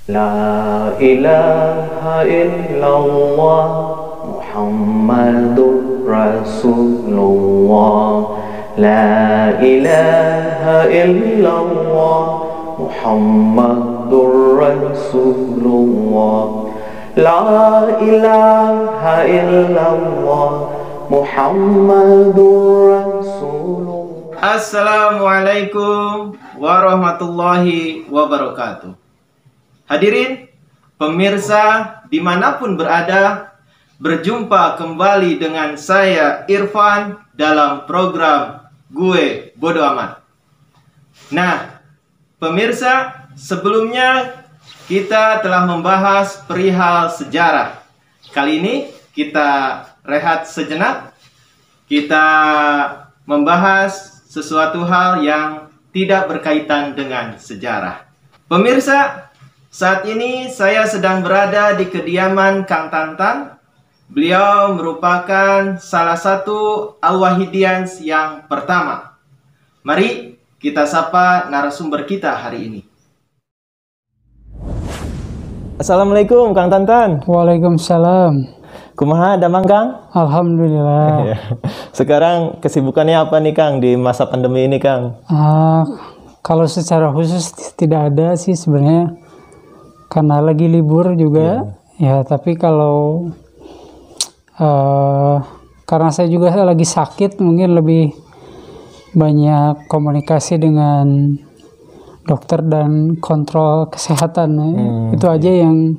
La ilaha illallah Muhammadur Rasulullah. La ilaha illallah Muhammadur Rasulullah. La ilaha illallah Muhammadur Rasulullah. Assalamualaikum warahmatullahi wabarakatuh. Hadirin pemirsa dimanapun berada, berjumpa kembali dengan saya Irfan dalam program Gue Bodo Amat. Nah, pemirsa, sebelumnya kita telah membahas perihal sejarah. Kali ini kita rehat sejenak. Kita membahas sesuatu hal yang tidak berkaitan dengan sejarah. Pemirsa, saat ini saya sedang berada di kediaman Kang Tantan. Beliau merupakan salah satu Al-Wahidians yang pertama. Mari kita sapa narasumber kita hari ini. Assalamualaikum Kang Tantan. Waalaikumsalam. Kumaha damang Kang? Alhamdulillah. Sekarang kesibukannya apa nih Kang di masa pandemi ini Kang? Kalau secara khusus tidak ada sih sebenarnya, karena lagi libur juga. Ya tapi kalau karena saya juga lagi sakit, mungkin lebih banyak komunikasi dengan dokter dan kontrol kesehatan. Itu aja yang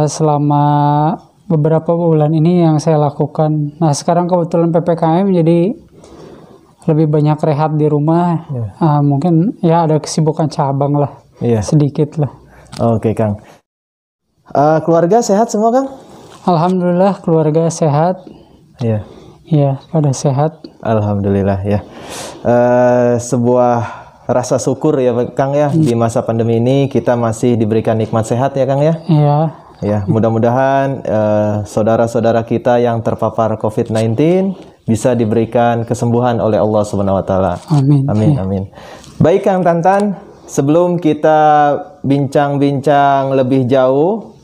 selama beberapa bulan ini yang saya lakukan. Nah sekarang kebetulan PPKM jadi lebih banyak rehat di rumah. Mungkin ya ada kesibukan cabang lah, sedikit lah. Oke Kang. Keluarga sehat semua Kang? Alhamdulillah keluarga sehat. Iya, pada sehat. Alhamdulillah ya. Sebuah rasa syukur ya Kang ya, di masa pandemi ini kita masih diberikan nikmat sehat ya Kang ya. Iya. Ya, mudah-mudahan saudara-saudara kita yang terpapar COVID-19 bisa diberikan kesembuhan oleh Allah Subhanahu wa taala. Amin. Amin, amin. Baik Kang Tantan, sebelum kita bincang-bincang lebih jauh,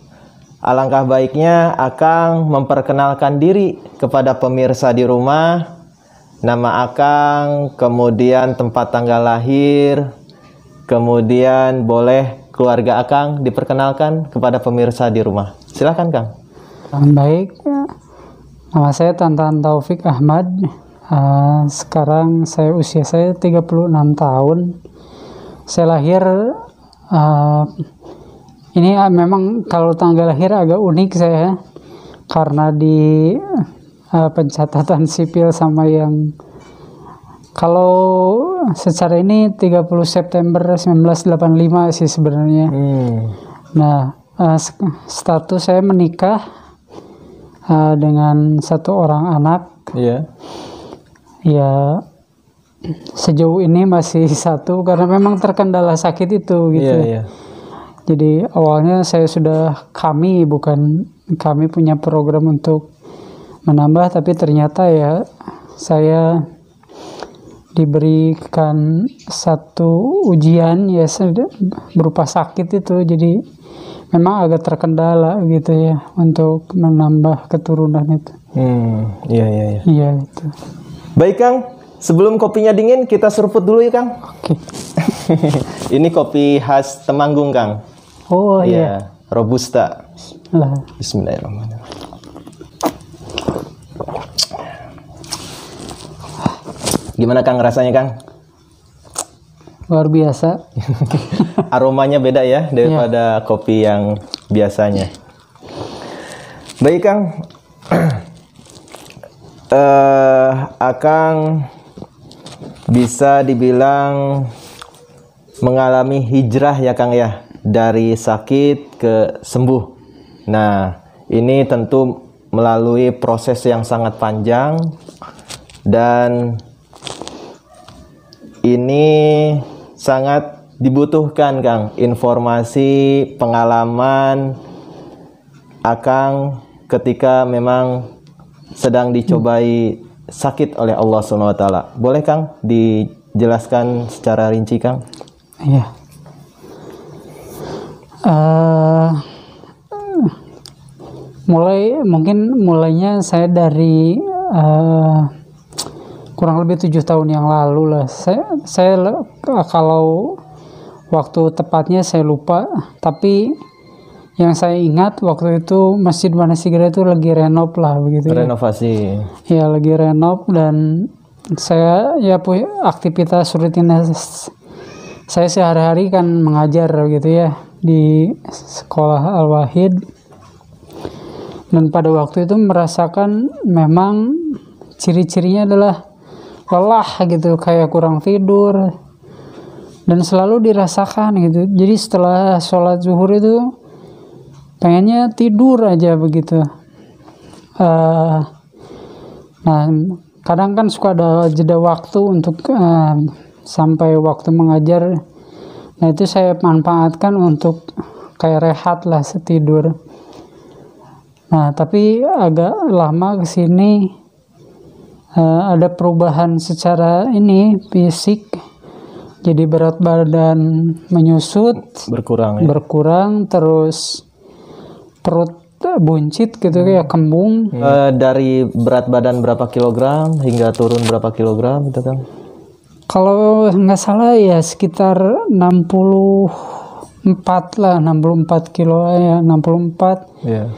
alangkah baiknya Akang memperkenalkan diri kepada pemirsa di rumah, nama Akang, kemudian tempat tanggal lahir, kemudian boleh keluarga Akang diperkenalkan kepada pemirsa di rumah. Silakan Kang. Baik, nama saya Tantan Taufik Ahmad. Sekarang usia saya 36 tahun. Saya lahir, ini memang kalau tanggal lahir agak unik saya, karena di pencatatan sipil sama yang, kalau secara ini 30 September 1985 sih sebenarnya. Nah, status saya menikah dengan satu orang anak. Ya, sejauh ini masih satu karena memang terkendala sakit itu gitu. Jadi awalnya kami punya program untuk menambah, tapi ternyata ya saya diberikan satu ujian ya berupa sakit itu, jadi memang agak terkendala gitu ya untuk menambah keturunan itu. Iya itu. Baik Kang, sebelum kopinya dingin kita seruput dulu ya Kang. Oke. Ini kopi khas Temanggung Kang. Oh iya. Robusta. Lah. Bismillahirrahmanirrahim. Gimana Kang rasanya Kang? Luar biasa. Aromanya beda ya daripada kopi yang biasanya. Baik Kang, Akang bisa dibilang mengalami hijrah ya Kang ya, dari sakit ke sembuh. Nah ini tentu melalui proses yang sangat panjang, dan ini sangat dibutuhkan Kang informasi pengalaman Akang ketika memang sedang dicobai sakit oleh Allah SWT. Boleh Kang dijelaskan secara rinci Kang? Iya. Eh, mulainya saya dari kurang lebih 7 tahun yang lalu lah. Saya kalau waktu tepatnya saya lupa, tapi yang saya ingat waktu itu Masjid Wanasigira itu lagi renov lah begitu. Renovasi. Ya lagi renov, dan saya ya punya aktivitas rutinitas saya sehari-hari kan mengajar gitu ya di sekolah Al-Wahid. Dan pada waktu itu merasakan memang ciri-cirinya adalah lelah gitu, kayak kurang tidur, dan selalu dirasakan gitu. Jadi setelah sholat zuhur itu pengennya tidur aja begitu. Nah kadang kan suka ada jeda waktu untuk sampai waktu mengajar. Nah itu saya manfaatkan untuk kayak rehat lah, setidur. Nah tapi agak lama kesini ada perubahan secara fisik. Jadi berat badan menyusut, berkurang, terus perut buncit gitu kayak kembung. Dari berat badan berapa kilogram hingga turun berapa kilogram gitu kan? Kalau nggak salah ya sekitar 64 lah, 64 kilo ya, 64. Yeah.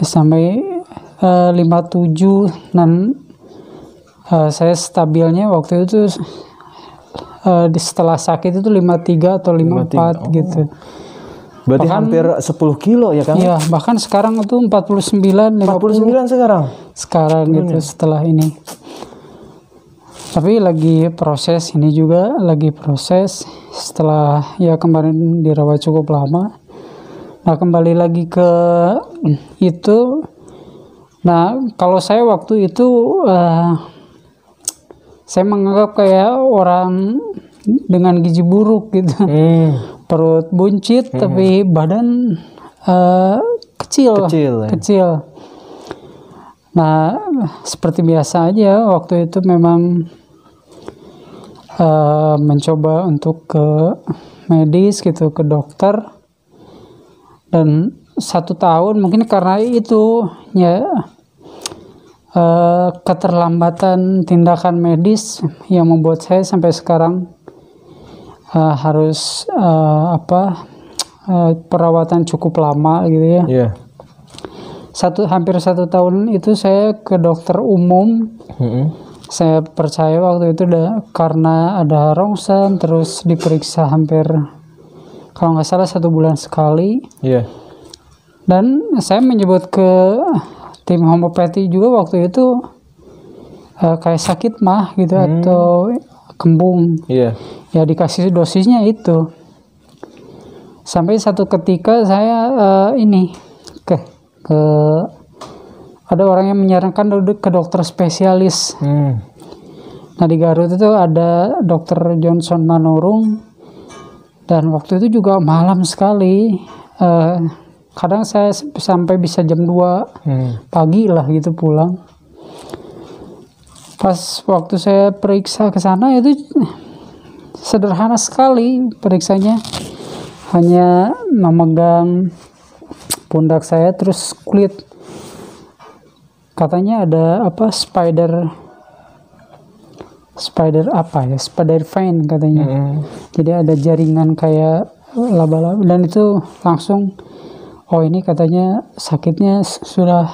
Sampai 57, dan saya stabilnya waktu itu setelah sakit itu 53 atau 54 gitu. Berarti bahkan, hampir 10 kilo ya kan? Iya, bahkan sekarang itu 49 sekarang gitu setelah ini. Tapi lagi proses ini juga, setelah ya kemarin dirawat cukup lama. Nah kembali lagi ke itu. Nah kalau saya waktu itu saya menganggap kayak orang dengan gizi buruk gitu. Perut buncit tapi badan kecil. Nah seperti biasa aja waktu itu memang mencoba untuk ke medis gitu, ke dokter. Dan 1 tahun mungkin karena itu ya keterlambatan tindakan medis yang membuat saya sampai sekarang harus perawatan cukup lama gitu ya. Yeah. Hampir 1 tahun itu saya ke dokter umum. Saya percaya waktu itu karena ada rongsen, terus diperiksa hampir kalau nggak salah 1 bulan sekali. Yeah. Dan saya menyebut ke tim homeopati juga waktu itu kayak sakit mah gitu atau kembung. Yeah. Ya dikasih dosisnya itu. Sampai satu ketika saya ada orang yang menyarankan ke dokter spesialis. Nah di Garut itu ada dokter Johnson Manurung. Dan waktu itu juga malam sekali. Kadang saya sampai bisa jam 2 pagi lah gitu pulang. Pas waktu saya periksa ke sana itu sederhana sekali periksanya. Hanya memegang pundak saya terus kulit. Katanya ada spider vein katanya. Jadi ada jaringan kayak laba-laba, dan itu langsung ini katanya sakitnya sudah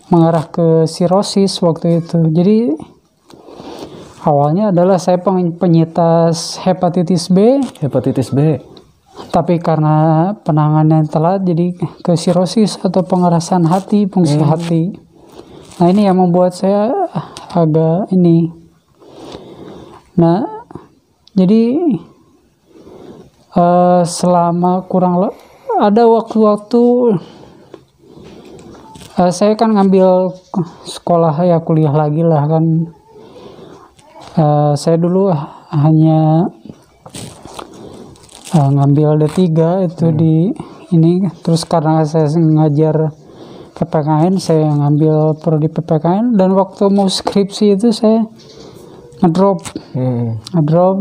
mengarah ke sirosis waktu itu. Jadi awalnya adalah saya penyintas hepatitis B. Tapi karena penanganan telat jadi ke sirosis atau pengerasan hati, fungsi hati. Nah ini yang membuat saya agak Nah, jadi selama ada waktu-waktu saya kan ngambil sekolah ya, kuliah lagi lah kan. Saya dulu hanya ngambil D3 itu di ini, terus karena saya ngajar PPKN saya ngambil prodi PPKN, dan waktu mau skripsi itu saya ngedrop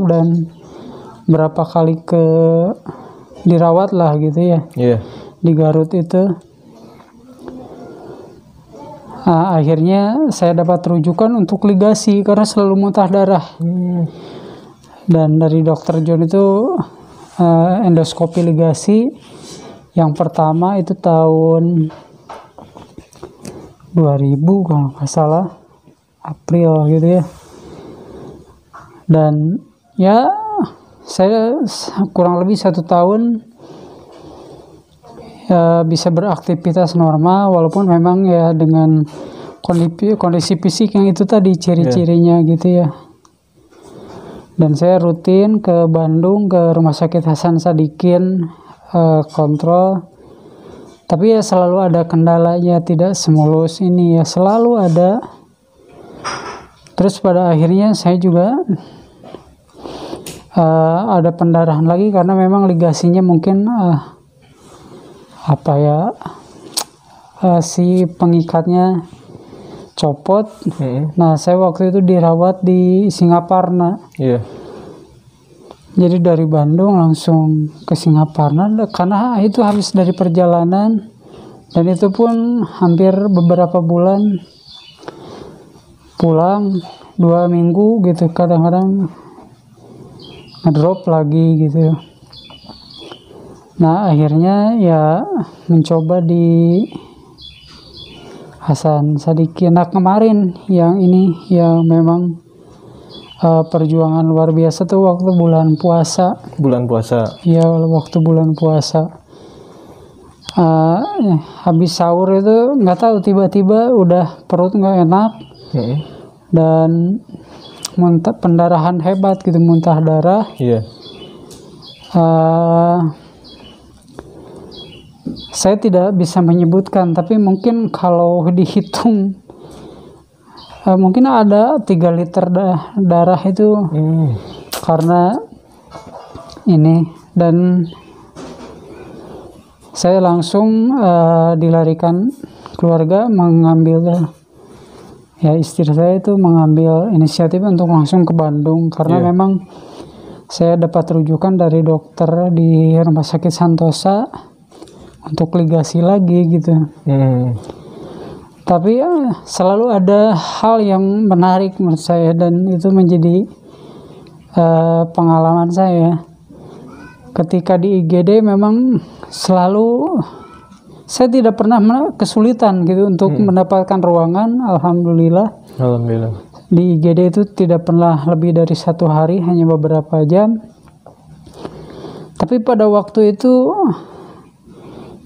dan berapa kali ke dirawat lah gitu ya Iya. di Garut itu. Akhirnya saya dapat rujukan untuk ligasi karena selalu muntah darah. Dan dari dokter John itu endoskopi ligasi yang pertama itu tahun 2000 kalau nggak salah, April gitu ya. Dan ya saya kurang lebih 1 tahun bisa beraktivitas normal, walaupun memang ya dengan kondisi fisik yang itu tadi ciri-cirinya gitu ya. Dan saya rutin ke Bandung ke Rumah Sakit Hasan Sadikin kontrol, tapi ya selalu ada kendalanya, tidak semulus ini ya, selalu ada. Terus pada akhirnya saya juga ada pendarahan lagi karena memang ligasinya mungkin si pengikatnya copot. Nah, saya waktu itu dirawat di Singaparna. Iya. Jadi dari Bandung langsung ke Singaparna karena itu habis dari perjalanan, dan itu pun hampir beberapa bulan, pulang 2 minggu gitu, kadang-kadang ngedrop lagi gitu. Nah, akhirnya ya mencoba di Hasan Sadikin. Nah, kemarin yang ini yang memang perjuangan luar biasa tuh waktu bulan puasa. Bulan puasa. Iya, waktu bulan puasa. Habis sahur itu nggak tahu tiba-tiba udah perut nggak enak dan pendarahan hebat gitu, muntah darah. Iya. Saya tidak bisa menyebutkan, tapi mungkin kalau dihitung mungkin ada 3 liter darah itu karena ini. Dan saya langsung dilarikan keluarga mengambil, ya istri saya itu mengambil inisiatif untuk langsung ke Bandung karena memang saya dapat rujukan dari dokter di Rumah Sakit Santosa untuk ligasi lagi gitu. Tapi selalu ada hal yang menarik menurut saya, dan itu menjadi pengalaman saya. Ketika di IGD memang selalu saya tidak pernah kesulitan gitu untuk mendapatkan ruangan. Alhamdulillah. Di IGD itu tidak pernah lebih dari 1 hari, hanya beberapa jam. Tapi pada waktu itu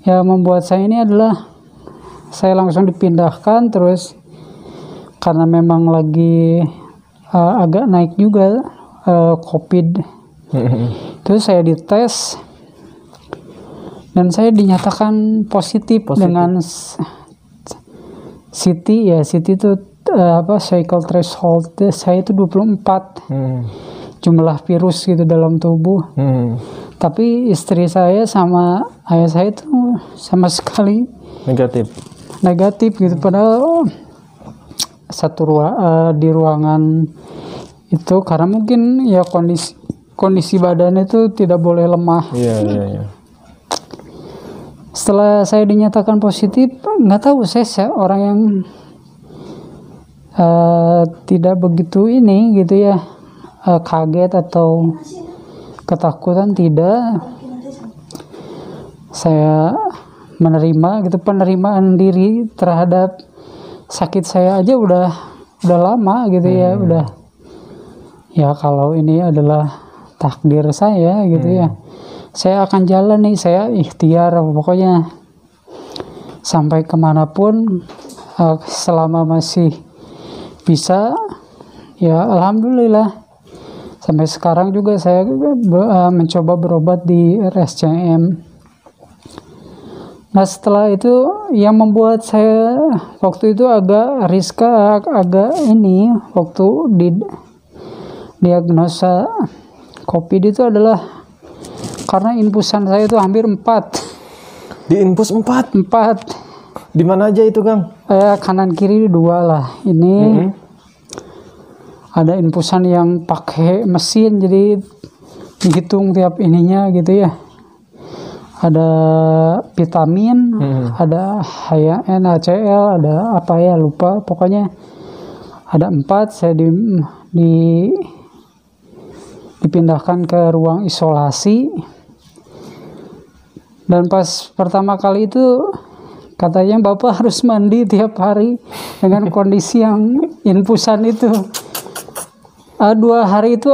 yang membuat saya ini adalah saya langsung dipindahkan, terus karena memang lagi agak naik juga COVID. Terus saya dites dan saya dinyatakan positif. Dengan CT ya, CT itu cycle threshold saya itu 24 jumlah virus gitu dalam tubuh. Tapi istri saya sama ayah saya itu sama sekali negatif gitu, padahal di ruangan itu karena mungkin ya kondisi badan itu tidak boleh lemah. Iya. Setelah saya dinyatakan positif, nggak tahu, saya orang yang tidak begitu ini gitu ya, kaget atau ketakutan, tidak. Saya menerima gitu, penerimaan diri terhadap sakit saya aja udah lama gitu ya, udah ya kalau ini adalah takdir saya gitu ya, saya akan jalan nih, saya ikhtiar pokoknya sampai kemanapun selama masih bisa ya, alhamdulillah. Sampai sekarang juga saya mencoba berobat di RSCM. Nah, setelah itu yang membuat saya waktu itu agak ini waktu di diagnosa COVID itu adalah karena infusan saya itu hampir 4. Diinfus 4? 4. Di mana aja itu, Kang? Kanan kiri 2 lah. Ini ada infusan yang pakai mesin, jadi dihitung tiap ininya gitu ya. ada vitamin, ada NaCl, ada apa ya lupa, pokoknya ada 4. Saya dipindahkan ke ruang isolasi, dan pas pertama kali itu katanya Bapak harus mandi tiap hari dengan kondisi yang infusan itu. 2 hari itu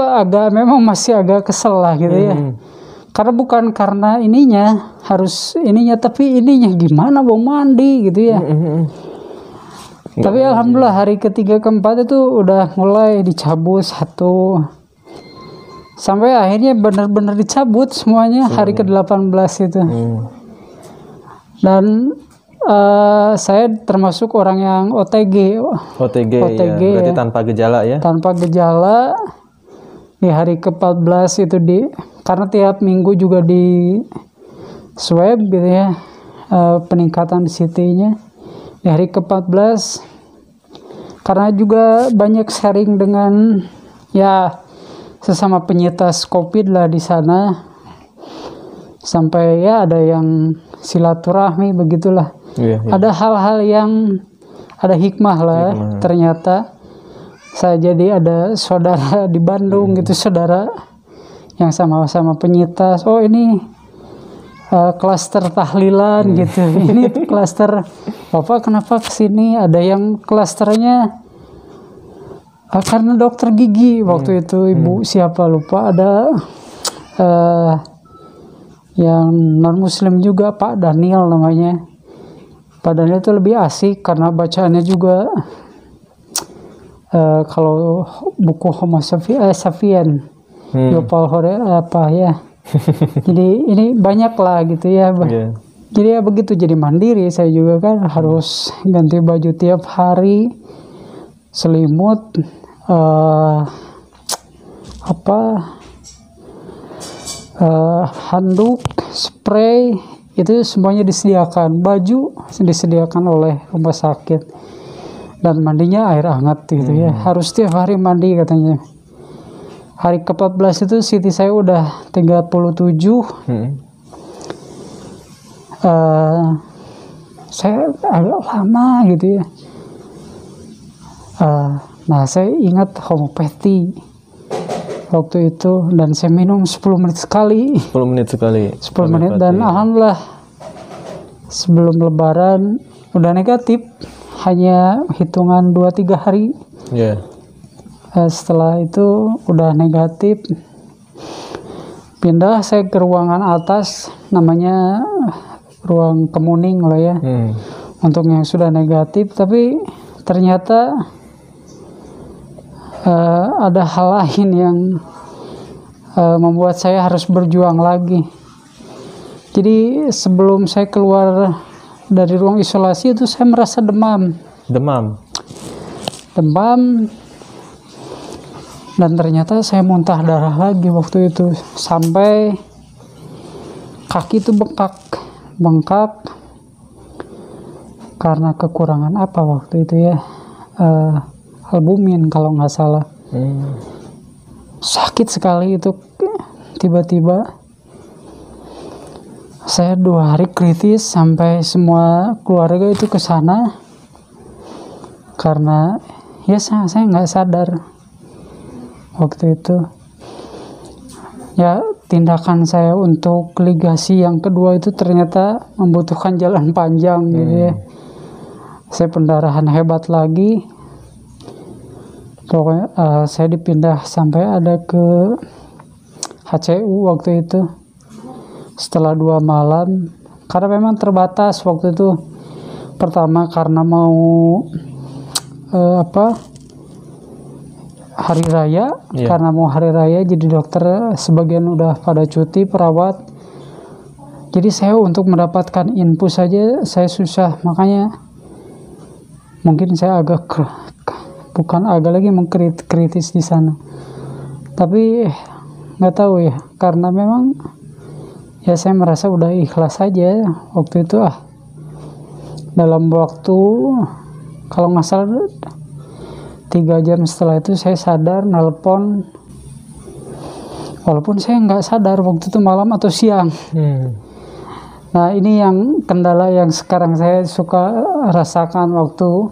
memang masih agak kesel lah gitu ya. Karena bukan karena tapi ininya gimana mau mandi gitu ya. Tapi alhamdulillah hari ketiga keempat itu udah mulai dicabut 1. Sampai akhirnya benar-benar dicabut semuanya hari ke-18 itu. Dan saya termasuk orang yang OTG ya, berarti tanpa gejala ya? Tanpa gejala. Di hari ke-14 itu karena tiap minggu juga di swab gitu ya, peningkatan CT-nya. Di hari ke-14, karena juga banyak sharing dengan ya sesama penyintas COVID lah di sana, sampai ya ada yang silaturahmi begitulah. Ada hal-hal yang ada hikmah lah. Ternyata saya jadi ada saudara di Bandung gitu, saudara yang sama-sama penyintas. Oh ini klaster tahlilan gitu. Ini klaster Bapak kenapa kesini? Ada yang klasternya karena dokter gigi waktu itu, ibu siapa lupa, ada yang non muslim juga, Pak Daniel namanya. Pak Daniel itu lebih asik karena bacaannya juga kalau buku Homo sapien, Yuval apa ya. Jadi ini banyak lah gitu ya. Jadi ya begitu, jadi mandiri. Saya juga kan harus ganti baju tiap hari, selimut, handuk, spray, itu semuanya disediakan. Baju disediakan oleh rumah sakit, dan mandinya air hangat gitu ya. Harus tiap hari mandi katanya. Hari ke-14 itu CT saya udah 37. Saya agak lama gitu ya. Nah saya ingat homeopati waktu itu, dan saya minum 10 menit sekali. 10 menit sekali. 10 menit, dan alhamdulillah sebelum lebaran udah negatif, hanya hitungan 2-3 hari. Setelah itu udah negatif, pindah saya ke ruangan atas, namanya ruang kemuning lah ya, untuk yang sudah negatif. Tapi ternyata ada hal lain yang membuat saya harus berjuang lagi. Jadi sebelum saya keluar dari ruang isolasi itu saya merasa demam, dan ternyata saya muntah darah lagi waktu itu, sampai kaki itu bengkak karena kekurangan apa waktu itu ya, albumin kalau nggak salah. Sakit sekali itu. Tiba-tiba saya 2 hari kritis, sampai semua keluarga itu ke sana karena ya saya nggak sadar waktu itu. Ya tindakan saya untuk ligasi yang kedua itu ternyata membutuhkan jalan panjang gitu ya. Saya pendarahan hebat lagi. Pokoknya saya dipindah sampai ada ke HCU waktu itu setelah 2 malam, karena memang terbatas waktu itu. Pertama karena mau hari raya, karena mau hari raya, jadi dokter sebagian udah pada cuti, perawat. Jadi saya untuk mendapatkan infus saja saya susah, makanya mungkin saya kritis di sana. Tapi nggak tahu ya, karena memang ya saya merasa udah ikhlas saja waktu itu. Dalam waktu kalau nggak salah 3 jam setelah itu saya sadar, nelpon, walaupun saya nggak sadar waktu itu malam atau siang. Nah, ini yang kendala yang sekarang saya suka rasakan waktu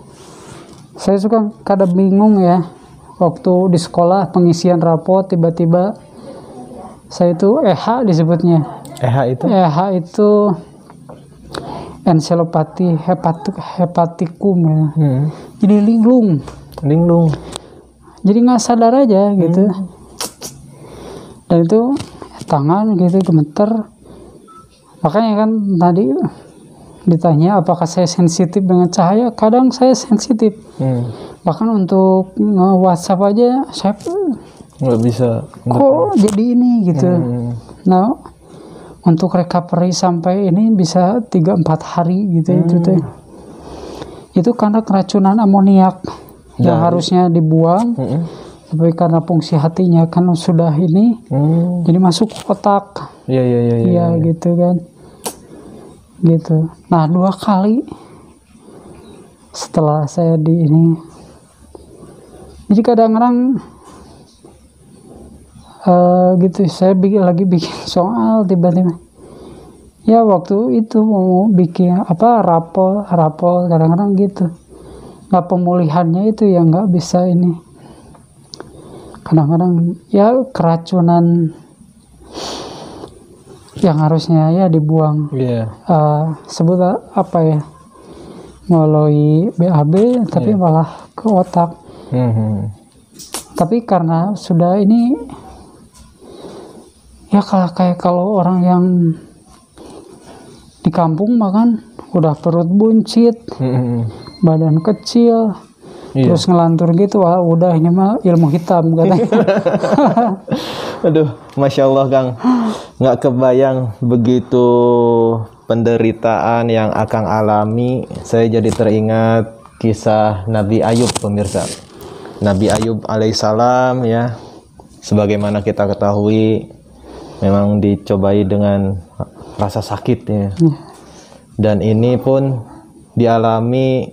saya suka kadang bingung ya. Waktu di sekolah pengisian rapot tiba-tiba saya itu EH disebutnya. EH itu encephalopati hepatikum ya. Jadi linglung. Jadi nggak sadar aja gitu. Dan itu tangan gitu gemeter. Makanya kan tadi ditanya apakah saya sensitif dengan cahaya, kadang saya sensitif. Bahkan untuk WhatsApp aja saya nggak bisa. Kok jadi ini gitu. Nah, untuk recovery sampai ini bisa 3-4 hari gitu itu teh. Itu karena keracunan amoniak yang harusnya dibuang. Tapi karena fungsi hatinya kan sudah ini, jadi masuk otak. Iya gitu kan. Gitu. Nah 2 kali setelah saya di ini, jadi kadang-kadang gitu saya lagi bikin soal tiba-tiba ya waktu itu mau bikin rapol kadang-kadang gitu, nggak pemulihannya itu yang nggak bisa ini, kadang-kadang ya keracunan yang harusnya ya dibuang. Sebut apa ya, melalui BAB tapi malah ke otak. Tapi karena sudah ini ya kalau orang yang di kampung makan udah perut buncit, badan kecil, terus ngelantur gitu, wah udah ini mah ilmu hitam katanya. Aduh, Masya Allah Kang, nggak kebayang begitu penderitaan yang Akang alami. Saya jadi teringat kisah Nabi Ayub pemirsa. Nabi Ayub alaihissalam ya, sebagaimana kita ketahui memang dicobai dengan rasa sakitnya. Dan ini pun dialami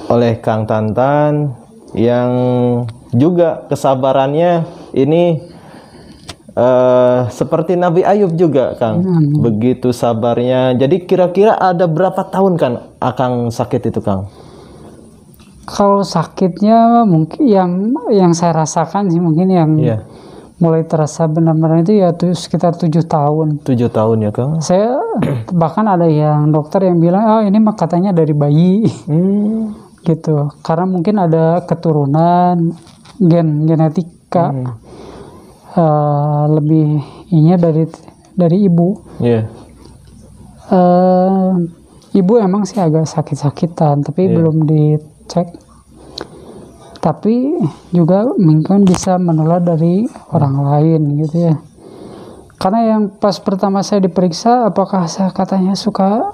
oleh Kang Tantan yang juga kesabarannya ini seperti Nabi Ayub juga Kang. Begitu sabarnya. Jadi kira-kira ada berapa tahun kan Akang sakit itu Kang? Kalau sakitnya mungkin yang saya rasakan sih mungkin yang mulai terasa benar-benar itu ya sekitar 7 tahun. 7 tahun ya Kang? Saya bahkan ada yang dokter yang bilang ini mah katanya dari bayi. Gitu. Karena mungkin ada keturunan genetika lebih ini dari ibu. Ibu emang sih agak sakit-sakitan tapi belum dicek. Tapi juga mungkin bisa menular dari orang lain gitu ya. Karena yang pas pertama saya diperiksa apakah saya katanya suka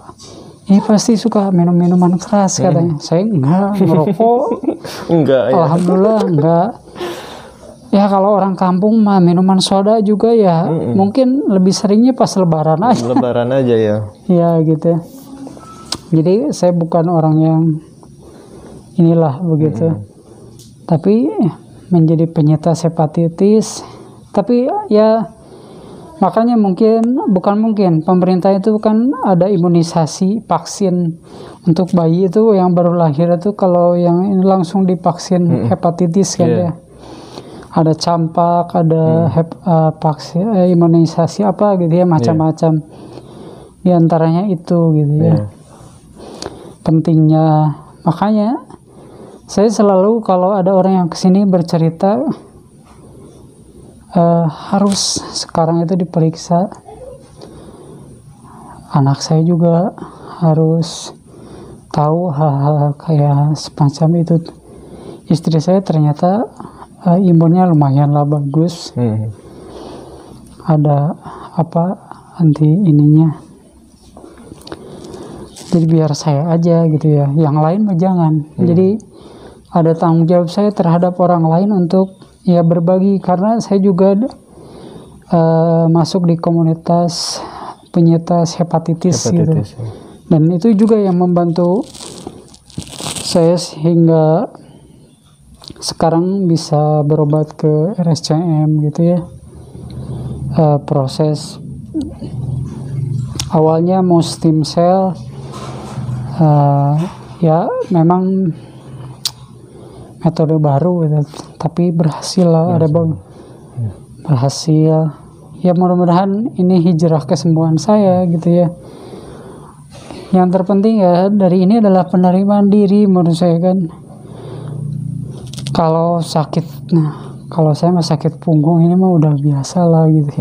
pasti suka minum minuman keras katanya. Saya enggak ngerokok. Enggak ya. Alhamdulillah enggak. Ya kalau orang kampung mah minuman soda juga ya mungkin lebih seringnya pas lebaran aja. Lebaran aja ya. Ya gitu. Jadi saya bukan orang yang inilah begitu. Tapi menjadi penyintas hepatitis. Tapi ya makanya bukan mungkin pemerintah itu kan ada imunisasi vaksin untuk bayi itu yang baru lahir itu, kalau yang ini langsung divaksin hepatitis kan ya. Ada campak, ada vaksin imunisasi apa gitu ya, macam-macam. Di antaranya itu gitu ya. Pentingnya makanya saya selalu kalau ada orang yang kesini bercerita harus sekarang itu diperiksa. Anak saya juga harus tahu hal-hal kayak semacam itu. Istri saya ternyata imunnya lumayan lah bagus. Ada anti ininya. Jadi biar saya aja gitu ya. Yang lain mah jangan. Jadi ada tanggung jawab saya terhadap orang lain untuk ya berbagi, karena saya juga masuk di komunitas penyintas hepatitis gitu. Dan itu juga yang membantu saya sehingga sekarang bisa berobat ke RSCM gitu ya. Proses awalnya mau stem cell, ya memang metode baru gitu, tapi berhasil lah, ada berhasil. Ya mudah-mudahan ini hijrah kesembuhan saya gitu ya. Yang terpenting ya dari ini adalah penerimaan diri menurut saya kan. Kalau sakit, kalau saya mah sakit punggung ini mah udah biasa lah gitu.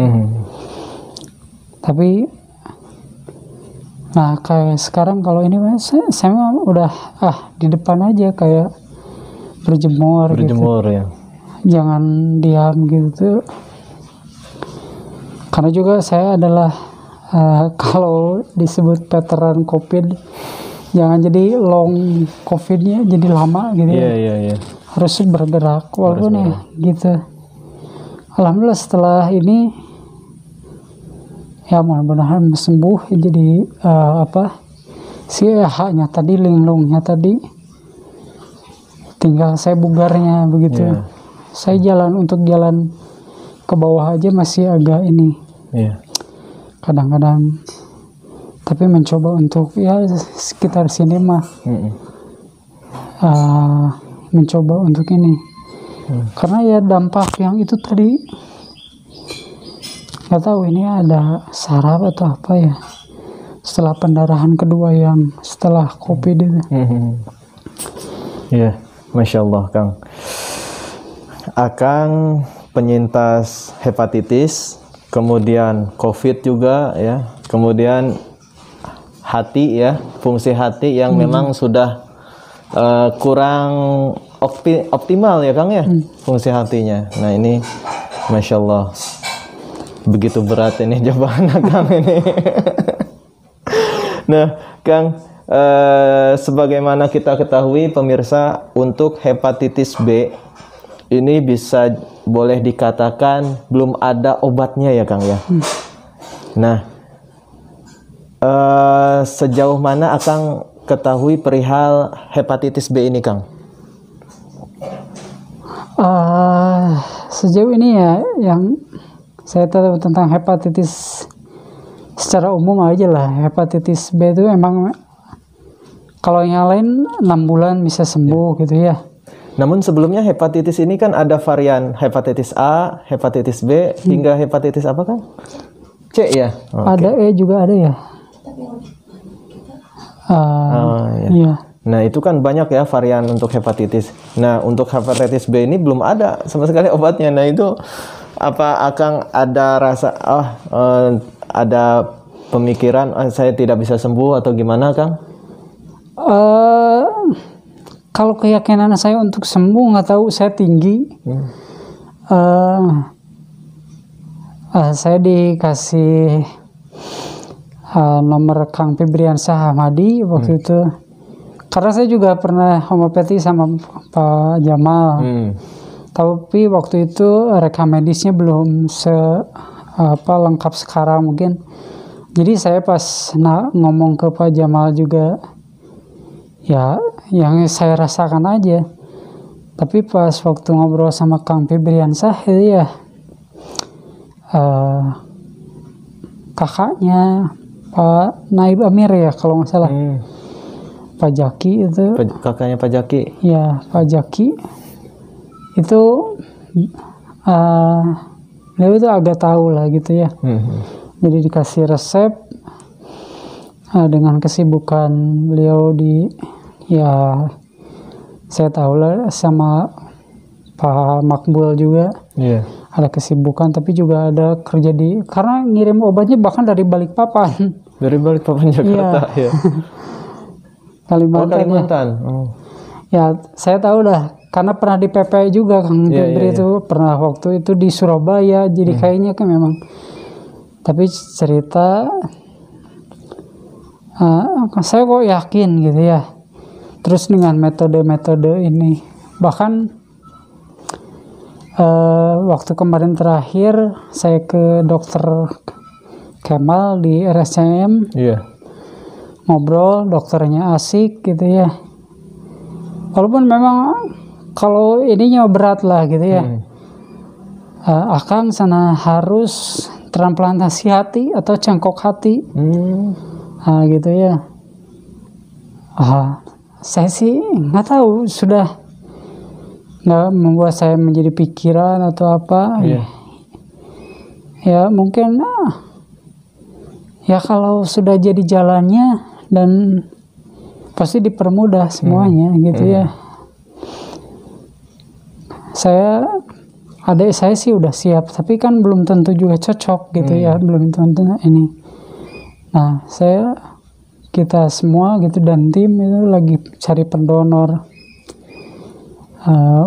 Tapi nah kayak sekarang kalau ini mah saya mah udah di depan aja kayak berjemur gitu. Ya. Jangan diam gitu. Karena juga saya adalah kalau disebut veteran COVID, jangan jadi long COVID-nya jadi lama gitu. Iya. Harus bergerak walaupun ya gitu. Alhamdulillah setelah ini ya mudah-mudahan sembuh. Jadi si EH-nya tadi, linglungnya tadi, tinggal saya bugarnya begitu. Saya untuk jalan ke bawah aja masih agak ini. Kadang-kadang, tapi mencoba untuk ya sekitar sini mah mencoba untuk ini. Karena ya dampak yang itu tadi nggak tahu ini ada saraf atau apa ya, setelah pendarahan kedua yang setelah COVID itu. Ya, Masya Allah Kang. Akang penyintas hepatitis, kemudian COVID juga ya, kemudian hati ya, fungsi hati yang memang sudah kurang optimal ya Kang ya, fungsi hatinya. Nah ini Masya Allah, begitu berat ini cobaan Kang ini. Nah Kang, sebagaimana kita ketahui pemirsa, untuk hepatitis B ini bisa boleh dikatakan belum ada obatnya ya Kang ya. Nah, sejauh mana Akang ketahui perihal hepatitis B ini Kang? Sejauh ini ya yang saya tahu tentang hepatitis secara umum aja lah. Hepatitis B itu emang kalau yang lain 6 bulan bisa sembuh gitu ya. Namun sebelumnya hepatitis ini kan ada varian hepatitis A, hepatitis B, hingga hepatitis apa kan? C ya? Ada E juga ada ya? Iya. Nah itu kan banyak ya varian untuk hepatitis. Nah untuk hepatitis B ini belum ada sama sekali obatnya. Nah itu apa Akang ada rasa, ada pemikiran saya tidak bisa sembuh atau gimana Kang? Kalau keyakinan saya untuk sembuh nggak tahu, saya tinggi. Saya dikasih nomor Kang Febriansyah Hamadi waktu itu. Karena saya juga pernah homeopati sama Pak Jamal. Tapi waktu itu rekam medisnya belum lengkap sekarang mungkin. Jadi saya pas ngomong ke Pak Jamal juga, ya yang saya rasakan aja. Tapi pas waktu ngobrol sama Kang Febriansyah itu ya kakaknya Pak Naib Amir ya kalau nggak salah, Pak Jaki itu, kakaknya Pak Jaki ya, Pak Jaki itu beliau itu agak tahu lah gitu ya. Jadi dikasih resep dengan kesibukan beliau ya saya tahu lah, sama Pak Makbul juga ada kesibukan, tapi juga ada kerja karena ngirim obatnya bahkan dari Balikpapan. Dari Balikpapan Jakarta ya. Kalimantan. Ya saya tahu dah karena pernah di PPI juga Kang Febri itu pernah waktu itu di Surabaya, jadi kayaknya kan memang. Tapi cerita saya kok yakin gitu ya. Terus dengan metode-metode ini, bahkan waktu kemarin terakhir saya ke dokter Kemal di RSCM, ngobrol, dokternya asik gitu ya. Walaupun memang kalau ininya berat lah gitu ya. Akang sana harus transplantasi hati atau cangkok hati. Nah, gitu ya. Saya sih nggak tahu, sudah nggak membuat saya menjadi pikiran atau apa. Ya mungkin ya kalau sudah jadi jalannya dan pasti dipermudah semuanya gitu ya. Adik saya sih udah siap, tapi kan belum tentu juga cocok gitu ya, belum tentu ini. Nah, kita semua gitu dan tim itu lagi cari pendonor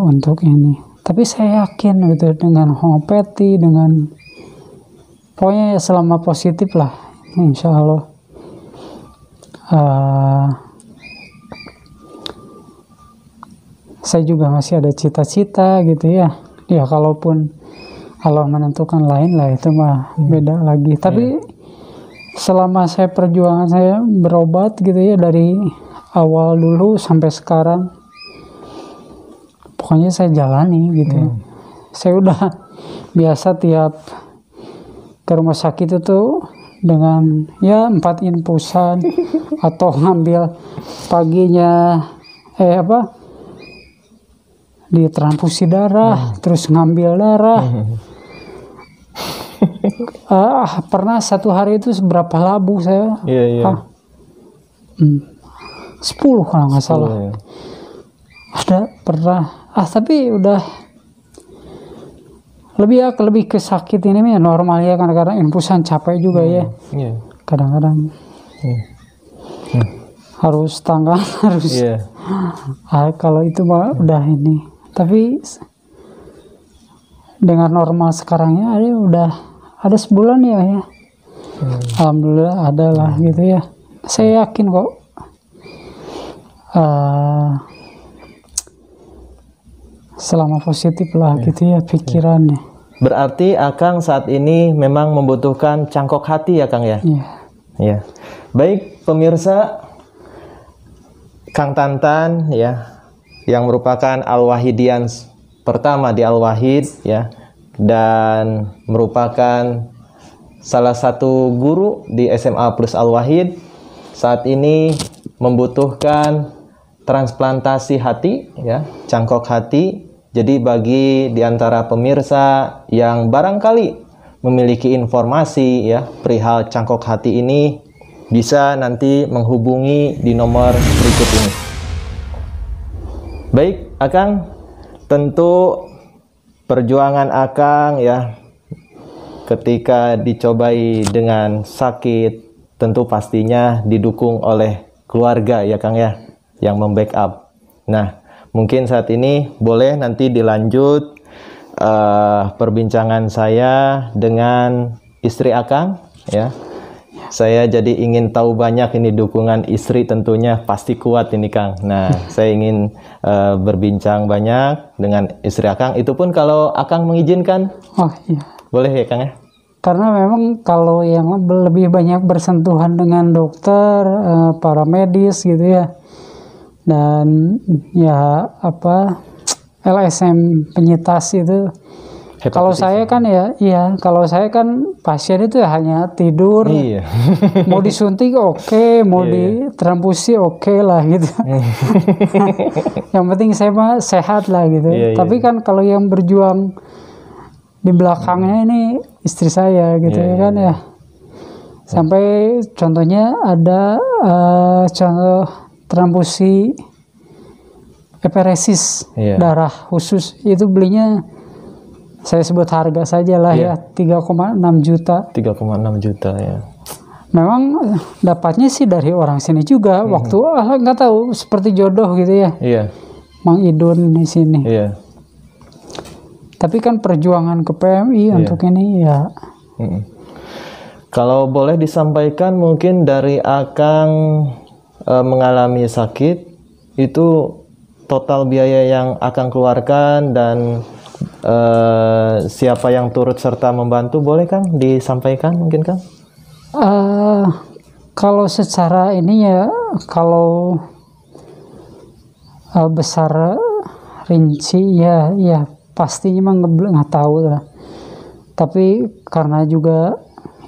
untuk ini. Tapi saya yakin gitu dengan homeopati, dengan pokoknya ya selama positif lah, insya Allah. Saya juga masih ada cita-cita gitu ya. Ya kalaupun Allah menentukan lain lah, itu mah beda lagi. Tapi selama perjuangan saya berobat gitu ya, dari awal dulu sampai sekarang, pokoknya saya jalani gitu. Saya udah biasa tiap ke rumah sakit itu dengan ya 4 infusan atau ngambil paginya ditransfusi darah, terus ngambil darah. Pernah satu hari itu berapa labu saya? 10 kalau nggak salah. Ada pernah. Tapi udah lebih ke sakit ini ya normal ya, kadang-kadang infusan capek juga ya. Kadang-kadang harus tangan harus. Kalau itu mah udah ini. Tapi dengan normal sekarangnya udah ada sebulan ya. Alhamdulillah ada lah gitu ya. Saya yakin kok selama positif lah gitu ya pikirannya. Berarti Akang saat ini memang membutuhkan cangkok hati ya Kang ya? Iya. Baik pemirsa, Kang Tantan ya, yang merupakan Al-Wahidian pertama di Al-Wahid ya, dan merupakan salah satu guru di SMA Plus Al-Wahid, saat ini membutuhkan transplantasi hati ya, cangkok hati. Jadi bagi di antara pemirsa yang barangkali memiliki informasi ya perihal cangkok hati ini, bisa nanti menghubungi di nomor berikut ini. Baik, Akang, tentu perjuangan Akang ya ketika dicobai dengan sakit, tentu pastinya didukung oleh keluarga ya Kang ya, yang membackup. Nah, mungkin saat ini boleh nanti dilanjut perbincangan saya dengan istri Akang ya. Saya jadi ingin tahu banyak ini, dukungan istri tentunya pasti kuat ini Kang. Nah, saya ingin berbincang banyak dengan istri Akang. Itu pun kalau Akang mengizinkan. Oh iya. Boleh ya Kang ya? Karena memang kalau yang lebih banyak bersentuhan dengan dokter, para medis gitu ya. Dan ya LSM penyintas itu. Kalau saya kan kalau saya kan pasien itu hanya tidur, mau disuntik oke, mau ditransfusi oke lah gitu. Yang penting saya mah sehat lah gitu. Tapi kan kalau yang berjuang di belakangnya ini istri saya gitu kan ya. Sampai contohnya ada contoh transfusi eperesis darah khusus, itu belinya saya sebut harga saja lah ya, 3,6 juta. 3,6 juta ya. Memang dapatnya sih dari orang sini juga. Waktu nggak tahu, seperti jodoh gitu ya. Mang Idun di sini. Tapi kan perjuangan ke PMI untuk ini ya. Kalau boleh disampaikan mungkin dari Akang mengalami sakit, itu total biaya yang Akang keluarkan dan siapa yang turut serta membantu, boleh Kang disampaikan mungkin Kang? Kalau secara ini ya, kalau besar rinci ya pastinya mah nggak tahu lah. Tapi karena juga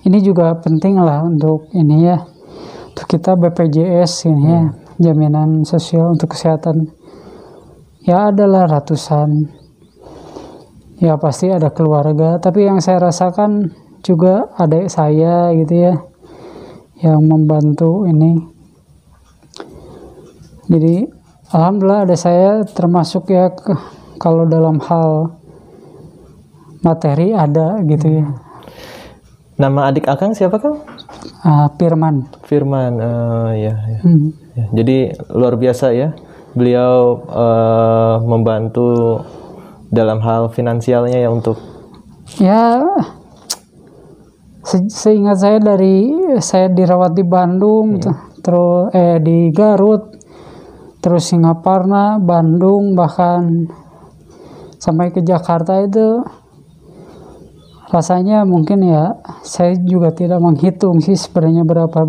ini juga penting lah untuk ini ya, untuk kita BPJS ini ya, jaminan sosial untuk kesehatan. Ya adalah ratusan. Ya pasti ada keluarga, tapi yang saya rasakan juga adik saya gitu ya, yang membantu ini. Jadi alhamdulillah ada saya termasuk ya kalau dalam hal materi ada gitu ya. Nama adik Akang siapa, Kang? Firman. Firman, ya. Ya. Jadi luar biasa ya, beliau membantu dalam hal finansialnya ya untuk. Ya, seingat saya dari saya dirawat di Bandung, terus di Garut, terus Singaparna, Bandung, bahkan sampai ke Jakarta itu. Rasanya mungkin ya, saya juga tidak menghitung sih sebenarnya berapa.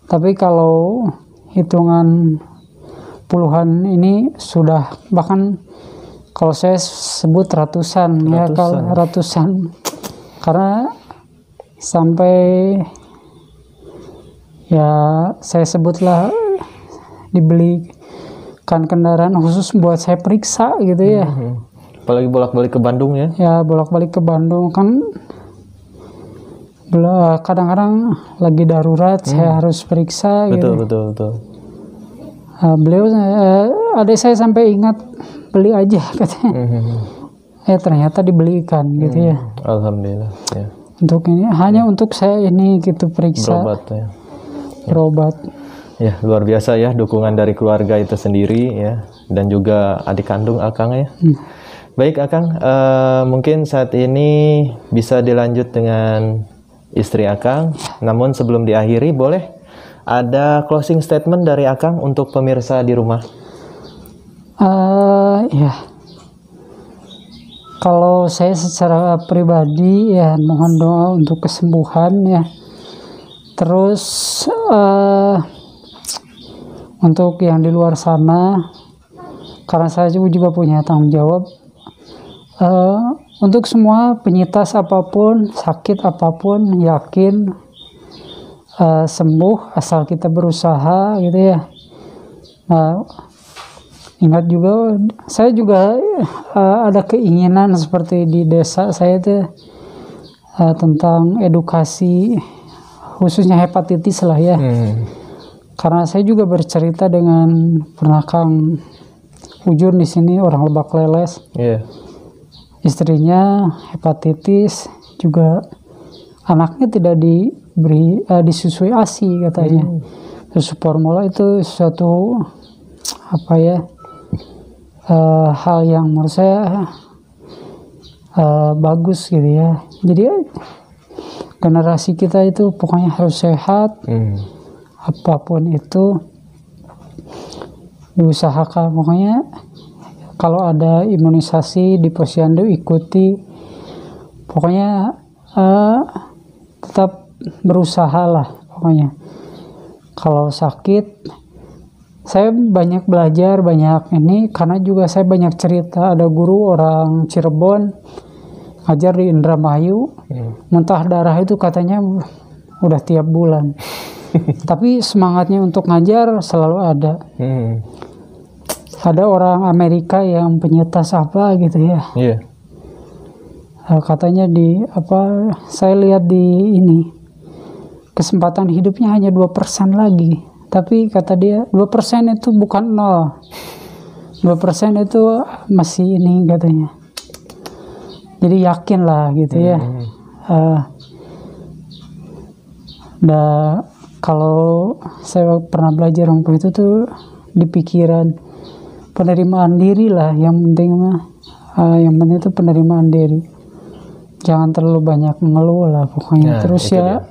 Tapi kalau hitungan puluhan ini sudah, bahkan kalau saya sebut ratusan. Ya, kalau ratusan. Karena sampai ya saya sebutlah dibelikan kendaraan khusus buat saya periksa gitu ya. Apalagi bolak-balik ke Bandung ya? Ya bolak-balik ke Bandung kan, kadang-kadang lagi darurat saya harus periksa. Betul, gitu. betul. Beliau, adik saya sampai ingat beli aja katanya. Ternyata dibelikan gitu ya. Alhamdulillah. Ya. Untuk ini hanya untuk saya ini gitu periksa. Berobat ya. Berobat. Ya luar biasa ya dukungan dari keluarga itu sendiri ya, dan juga adik kandung Akang ya. Baik Akang, mungkin saat ini bisa dilanjut dengan istri Akang. Namun sebelum diakhiri, boleh ada closing statement dari Akang untuk pemirsa di rumah? Ya, kalau saya secara pribadi ya mohon doa untuk kesembuhan ya. Terus untuk yang di luar sana, karena saya juga punya tanggung jawab. Untuk semua penyintas apapun, sakit apapun, yakin sembuh asal kita berusaha gitu ya. Ingat juga, saya juga ada keinginan seperti di desa saya itu tentang edukasi khususnya hepatitis lah ya. Karena saya juga bercerita dengan pernah Kang Ujur di sini, orang Lebak Leles. Istrinya hepatitis, juga anaknya tidak diberi disusui ASI katanya. Susu formula itu suatu hal yang menurut saya bagus gitu ya. Jadi generasi kita itu pokoknya harus sehat, apapun itu diusahakan. Pokoknya kalau ada imunisasi di posyandu ikuti, pokoknya tetap berusaha lah pokoknya. Kalau sakit, saya banyak belajar, banyak ini, karena juga saya banyak cerita. Ada guru orang Cirebon ngajar di Indramayu, muntah darah itu katanya udah tiap bulan. Tapi semangatnya untuk ngajar selalu ada. Ada orang Amerika yang penyintas apa gitu ya. Katanya saya lihat di ini, kesempatan hidupnya hanya 2% lagi. Tapi kata dia 2% itu bukan 0. 2% itu masih ini katanya. Jadi yakin lah gitu ya. Kalau saya pernah belajar waktu itu tuh di pikiran, penerimaan diri lah yang penting itu penerimaan diri. Jangan terlalu banyak mengeluh lah pokoknya. Terus ya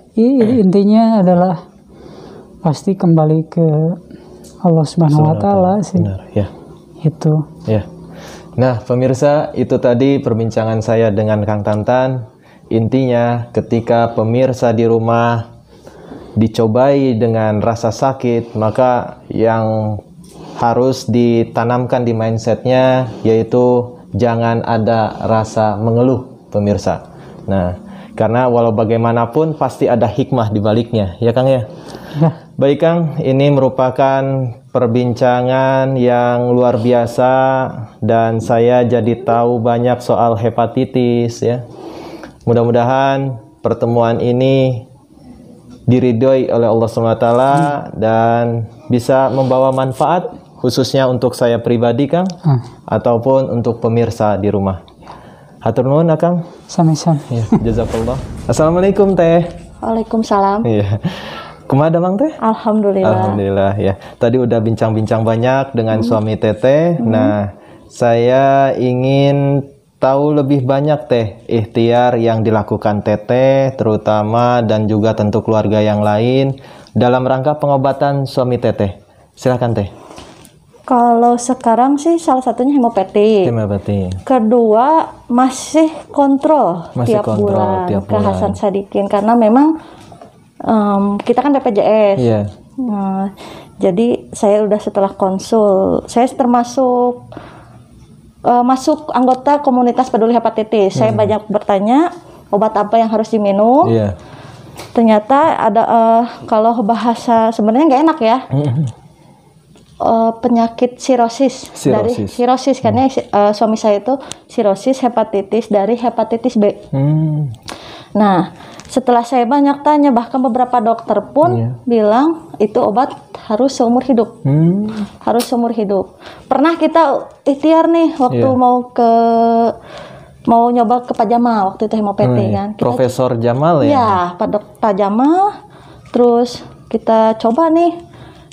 intinya adalah pasti kembali ke Allah Subhanahu wa taala sih. Benar, ya. Itu. Ya. Nah, pemirsa, itu tadi perbincangan saya dengan Kang Tantan. Intinya ketika pemirsa di rumah dicobai dengan rasa sakit, maka yang harus ditanamkan di mindsetnya yaitu jangan ada rasa mengeluh, pemirsa. Nah, karena walau bagaimanapun pasti ada hikmah di baliknya, ya Kang ya. Ya. Baik Kang, ini merupakan perbincangan yang luar biasa dan saya jadi tahu banyak soal hepatitis ya. Mudah-mudahan pertemuan ini diridhoi oleh Allah SWT dan bisa membawa manfaat khususnya untuk saya pribadi Kang ataupun untuk pemirsa di rumah. Hatur nuhun Kang. Sami-sami. Ya, jazakallah. Assalamualaikum Teh. Waalaikumsalam. Iya. Kumaha damang Teh? Alhamdulillah. Alhamdulillah ya. Tadi udah bincang-bincang banyak dengan suami Teteh. Nah, saya ingin tahu lebih banyak Teh ikhtiar yang dilakukan Teteh terutama dan juga tentu keluarga yang lain dalam rangka pengobatan suami Teteh. Silakan Teh. Kalau sekarang sih salah satunya hemopeti. Hemopeti. Kedua masih kontrol Masih tiap kontrol bulan tiap ke bulan. Hasan Sadikin karena memang kita kan BPJS. Iya. Jadi saya udah setelah konsul, saya termasuk masuk anggota komunitas peduli hepatitis. Saya banyak bertanya obat apa yang harus diminum. Iya. Ternyata ada kalau bahasa sebenarnya nggak enak ya. Penyakit sirosis. Dari sirosis karena suami saya itu sirosis hepatitis dari hepatitis B. Nah, setelah saya banyak tanya bahkan beberapa dokter pun bilang itu obat harus seumur hidup. Harus seumur hidup. Pernah kita ikhtiar nih waktu mau nyoba ke Pak Jamal waktu itu hemopeti kan. Kita, Profesor Jamal ya? Ya, Pak Jamal. Terus kita coba nih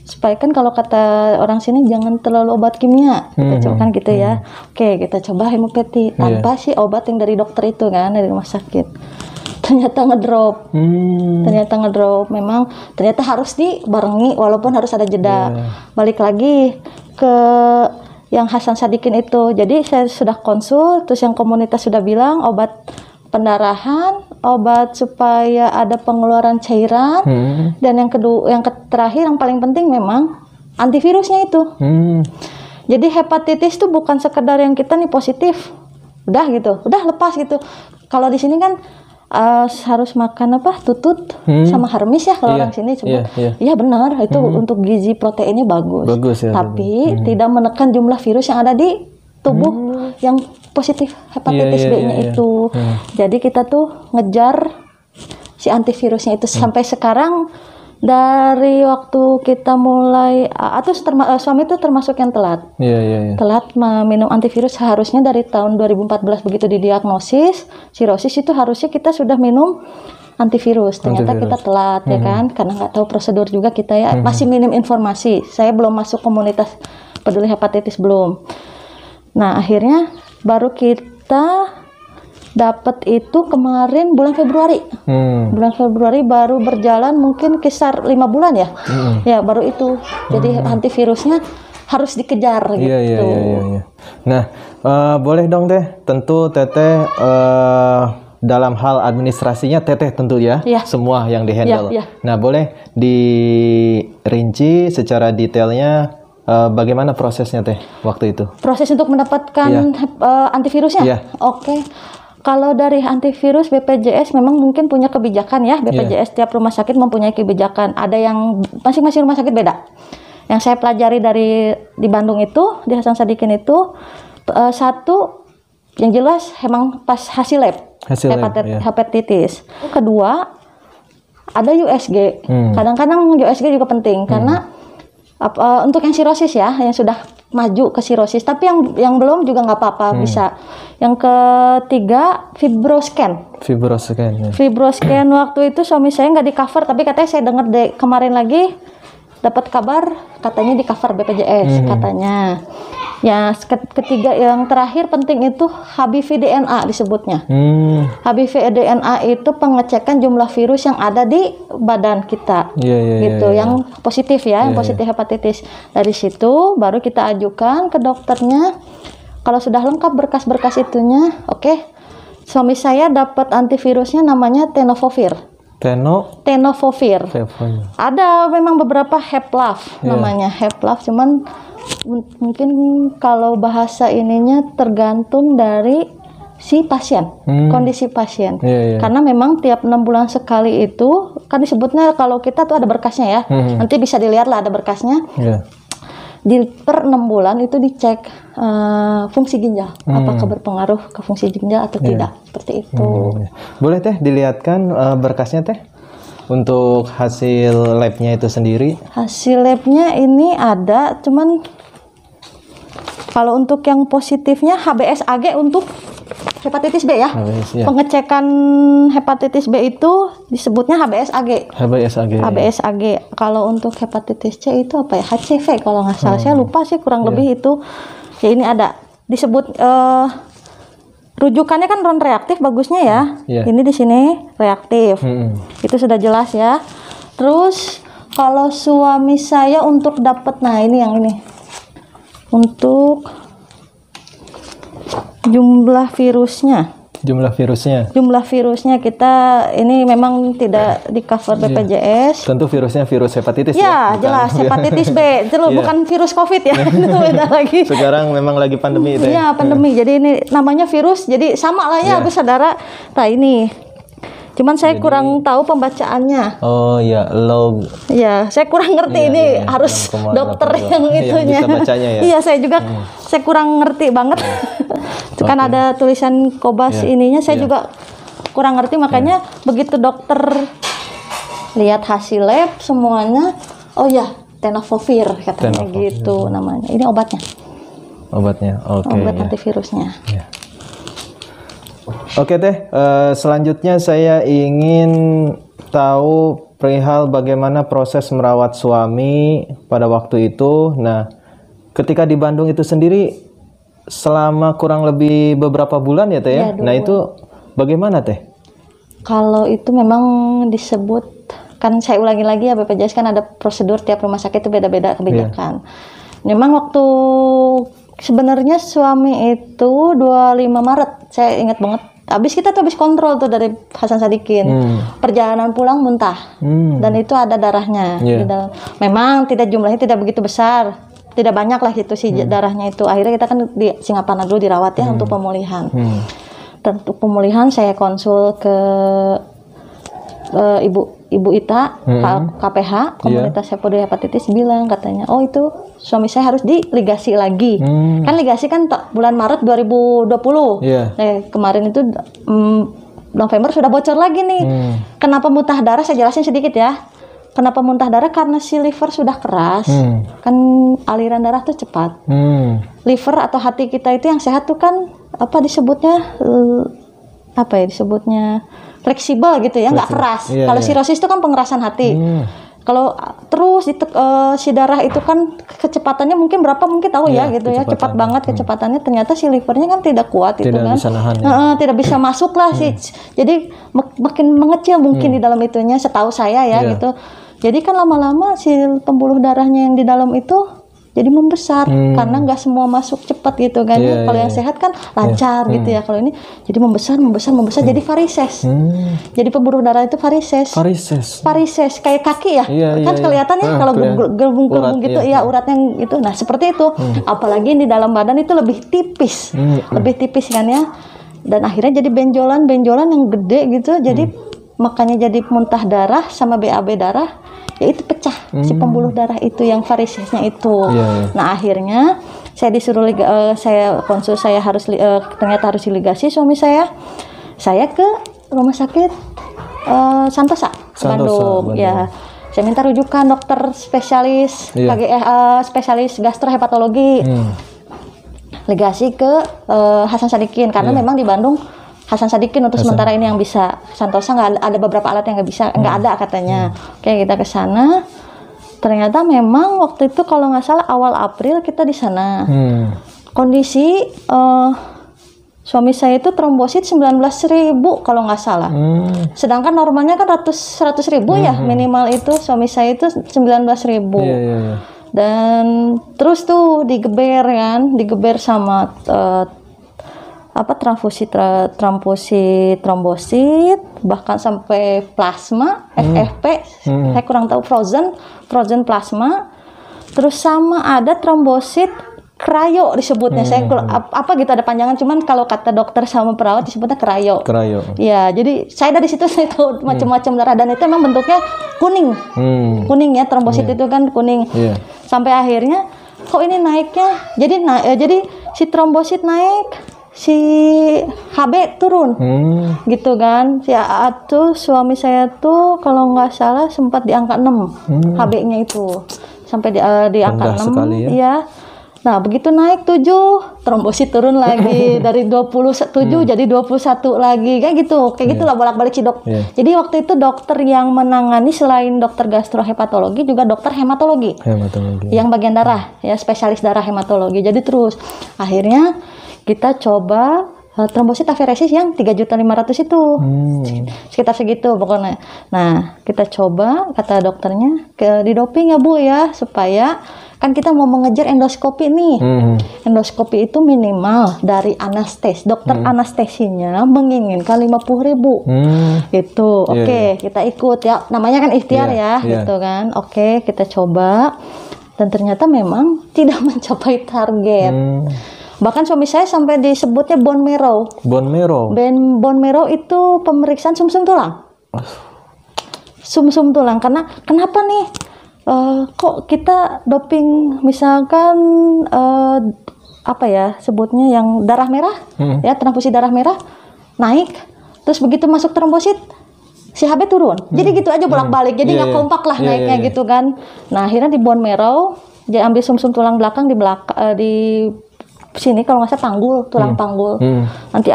supaya kan kalau kata orang sini jangan terlalu obat kimia, kita coba kan gitu ya. Oke, kita coba hemopeti tanpa sih obat yang dari dokter itu kan dari rumah sakit. Ternyata ngedrop. Memang ternyata harus dibarengi walaupun harus ada jeda. Balik lagi ke yang Hasan Sadikin itu. Jadi saya sudah konsul, terus yang komunitas sudah bilang obat pendarahan, obat supaya ada pengeluaran cairan, dan yang kedua, yang terakhir yang paling penting memang antivirusnya itu. Jadi hepatitis itu bukan sekedar yang kita nih positif, udah gitu, udah lepas gitu. Kalau di sini kan harus makan apa tutut sama harmis ya kalau orang sini sebut. Iya benar itu untuk gizi proteinnya bagus ya, tapi tidak menekan jumlah virus yang ada di tubuh yang positif hepatitis B-nya itu. Jadi kita tuh ngejar si antivirusnya itu sampai sekarang. Dari waktu kita mulai atau suami itu termasuk yang telat. Telat minum antivirus seharusnya dari tahun 2014 begitu didiagnosis sirosis itu harusnya kita sudah minum antivirus. Ternyata kita telat ya kan karena nggak tahu prosedur juga kita ya. Masih minim informasi. Saya belum masuk komunitas peduli hepatitis belum. Nah, akhirnya baru kita dapat itu kemarin bulan Februari. Bulan Februari baru berjalan mungkin kisar 5 bulan ya. Ya, baru itu. Jadi antivirusnya harus dikejar gitu. Iya. Nah, boleh dong Teh. Tentu Teteh dalam hal administrasinya Teteh tentu ya. Semua yang dihandle. Nah, boleh dirinci secara detailnya bagaimana prosesnya Teh waktu itu? Proses untuk mendapatkan antivirusnya? Oke. Kalau dari antivirus BPJS memang mungkin punya kebijakan ya. BPJS tiap rumah sakit mempunyai kebijakan. Ada yang masing-masing rumah sakit beda. Yang saya pelajari di Bandung itu, di Hasan Sadikin itu satu yang jelas emang pas hasil lab hepatitis. Kedua ada USG. Kadang-kadang USG juga penting karena untuk yang sirosis ya, yang sudah maju ke sirosis, tapi yang belum juga nggak apa-apa bisa. Yang ketiga fibroscan. Fibroscan waktu itu suami saya nggak di cover, tapi katanya saya dengar kemarin lagi dapat kabar katanya di cover BPJS katanya. Ya ketiga yang terakhir penting itu HBV DNA disebutnya. HBV DNA itu pengecekan jumlah virus yang ada di badan kita, yang positif ya, yang positif hepatitis. Dari situ baru kita ajukan ke dokternya. Kalau sudah lengkap berkas-berkas itunya, oke. Suami saya dapat antivirusnya namanya tenofovir. Tenofovir. Ada memang beberapa Heplaf namanya Heplaf, cuman mungkin kalau bahasa ininya tergantung dari si pasien, kondisi pasien. Iya, iya. Karena memang tiap 6 bulan sekali itu kan disebutnya kalau kita tuh ada berkasnya ya. Nanti bisa dilihat lah ada berkasnya. Iya. Di per 6 bulan itu dicek fungsi ginjal, apakah berpengaruh ke fungsi ginjal atau tidak, seperti itu. Boleh Teh dilihatkan berkasnya Teh untuk hasil labnya itu sendiri? Hasil labnya ini ada, cuman kalau untuk yang positifnya HBsAg untuk hepatitis B ya. HBS, ya. Pengecekan hepatitis B itu disebutnya HBsAg. HBsAg. Kalau untuk hepatitis C itu apa ya? HCV kalau nggak salah. Saya lupa sih kurang lebih itu. Ya ini ada disebut rujukannya kan non reaktif bagusnya ya. Ini di sini reaktif. Itu sudah jelas ya. Terus kalau suami saya untuk dapat, nah ini yang ini. Untuk jumlah virusnya kita ini memang tidak di cover BPJS. Tentu virusnya virus hepatitis ya, jelas hepatitis B, bukan virus COVID ya. Itu beda lagi. Sekarang memang lagi pandemi itu ya. Iya, pandemi. Jadi ini namanya virus, jadi sama lah ya, saudara. Nah ini, cuman saya kurang tahu pembacaannya. Oh ya, log. Ya, saya kurang ngerti ini harus dokter yang itunya. Yang bisa bacanya ya. Iya, saya juga saya kurang ngerti banget. Itu kan ada tulisan Kobas ininya, saya juga kurang ngerti, makanya begitu dokter lihat hasil lab semuanya, oh ya tenofovir katanya gitu namanya. Ini obatnya. Oke. Obat antivirusnya. Ya. Oke Teh, selanjutnya saya ingin tahu perihal bagaimana proses merawat suami pada waktu itu. Nah, ketika di Bandung itu sendiri selama kurang lebih beberapa bulan ya Teh ya? Nah itu bagaimana Teh? Kalau itu memang disebut, kan saya ulangi lagi ya, BPJS kan ada prosedur tiap rumah sakit itu beda-beda kebijakan. Memang waktu sebenarnya suami itu 25 Maret, saya ingat banget. Kita habis kontrol tuh dari Hasan Sadikin. Perjalanan pulang muntah. Dan itu ada darahnya. Memang jumlahnya tidak begitu besar. Tidak banyak lah itu si darahnya itu. Akhirnya kita kan di Singaparna dulu dirawat ya untuk pemulihan. Dan untuk pemulihan saya konsul ke Ibu Ita, KPH, Komunitas Hepatitis, bilang katanya, oh itu suami saya harus diligasi lagi. Kan ligasi kan bulan Maret 2020. Kemarin itu November sudah bocor lagi nih. Kenapa muntah darah? Saya jelasin sedikit ya. Kenapa muntah darah? Karena si liver sudah keras. Kan aliran darah tuh cepat. Liver atau hati kita itu yang sehat tuh kan disebutnya fleksibel gitu ya, nggak keras. Kalau sirosis itu kan pengerasan hati. Kalau terus si darah itu kan kecepatannya mungkin berapa, mungkin tahu ya gitu ya, cepat banget kecepatannya. Ternyata si livernya kan tidak kuat itu kan, tidak bisa masuk lah sih. Jadi makin mengecil mungkin di dalam itunya, setahu saya ya gitu. Jadi kan lama-lama si pembuluh darahnya yang di dalam itu jadi membesar karena nggak semua masuk cepat gitu kan. Kalau yang sehat kan lancar gitu ya. Kalau ini jadi membesar jadi varises. Jadi pembuluh darah itu varises kayak kaki ya. Kan kelihatan ya kalau gelembung gitu ya, uratnya gitu. Nah seperti itu. Apalagi di dalam badan itu lebih tipis kan ya. Dan akhirnya jadi benjolan yang gede gitu. Jadi makanya jadi muntah darah sama BAB darah, ya itu pecah si pembuluh darah itu yang varisesnya itu. Nah akhirnya saya disuruh saya konsul, saya harus ternyata harus diligasi suami saya ke rumah sakit Santosa Bandung. Ya, saya minta rujukan dokter spesialis spesialis gastrohepatologi, ligasi ke Hasan Sadikin karena memang di Bandung Hasan Sadikin untuk sementara ini yang bisa. Santosa nggak ada, beberapa alat yang nggak ada katanya. Oke, kita ke sana. Ternyata memang waktu itu kalau nggak salah awal April kita di sana. Kondisi suami saya itu trombosit 19.000 kalau nggak salah. Sedangkan normalnya kan 100.000 ya minimal itu. Suami saya itu 19.000. Dan terus tuh digeber sama trombosit, bahkan sampai plasma, FFP, saya kurang tahu, frozen plasma, terus sama ada trombosit Krayo disebutnya. Saya apa gitu ada panjangan, cuman kalau kata dokter sama perawat disebutnya krayo. Krayo. Ya, jadi saya dari situ saya tahu macam-macam darah, dan itu memang bentuknya kuning. Kuning ya, trombosit itu kan kuning. Sampai akhirnya kok ini naiknya. Jadi si trombosit naik, si HB turun. Gitu kan. Ya tuh suami saya tuh kalau nggak salah sempat di angka 6 HB-nya itu. Sampai di angka 6 sekali, ya. Nah, begitu naik 7, trombosit turun lagi dari 27 jadi 21 lagi. Kayak gitu. Kayak gitulah bolak-balik si dok. Jadi waktu itu dokter yang menangani selain dokter gastrohepatologi juga dokter hematologi. Yang bagian darah, ya spesialis darah hematologi. Jadi terus akhirnya kita coba trombosit aferesis yang 3.500.000 itu. Sekitar segitu pokoknya. Nah, kita coba kata dokternya di doping ya Bu ya, supaya kan kita mau mengejar endoskopi nih. Endoskopi itu minimal dari dokter anestesinya menginginkan 50.000. Itu oke, kita ikut ya. Namanya kan ikhtiar ya, gitu kan. Oke, kita coba dan ternyata memang tidak mencapai target. Bahkan suami saya sampai disebutnya bone marrow. Bone marrow itu pemeriksaan sumsum tulang. Sumsum tulang. Karena kenapa nih? Kok kita doping misalkan apa ya sebutnya yang darah merah, ya transfusi darah merah naik, terus begitu masuk trombosit si HB turun. Jadi gitu aja bolak-balik. Jadi nggak kompak lah naiknya gitu kan. Nah akhirnya di bone marrow dia ambil sumsum tulang belakang di sini kalau nggak salah panggul, tulang panggul. Nanti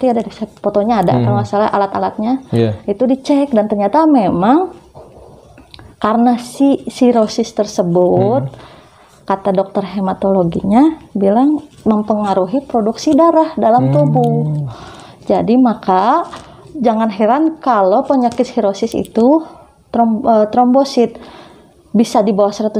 ada fotonya ada kalau nggak salah alat-alatnya. Itu dicek dan ternyata memang karena si sirosis tersebut kata dokter hematologinya bilang mempengaruhi produksi darah dalam tubuh. Jadi maka jangan heran kalau penyakit sirosis itu trombosit bisa di bawah 100.000.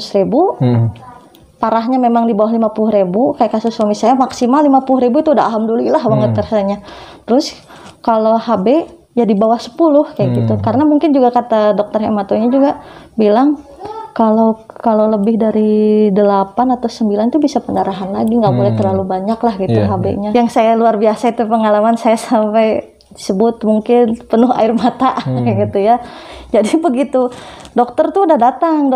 Parahnya memang di bawah 50.000, kayak kasus suami saya maksimal 50.000 itu udah alhamdulillah banget rasanya. Terus kalau HB ya di bawah 10 kayak gitu. Karena mungkin juga kata dokter hematologinya juga bilang kalau lebih dari 8 atau 9 itu bisa pendarahan lagi, nggak boleh terlalu banyak lah gitu HB-nya. Yang saya luar biasa itu pengalaman saya sampai disebut mungkin penuh air mata kayak gitu ya. Jadi begitu dokter tuh udah datang,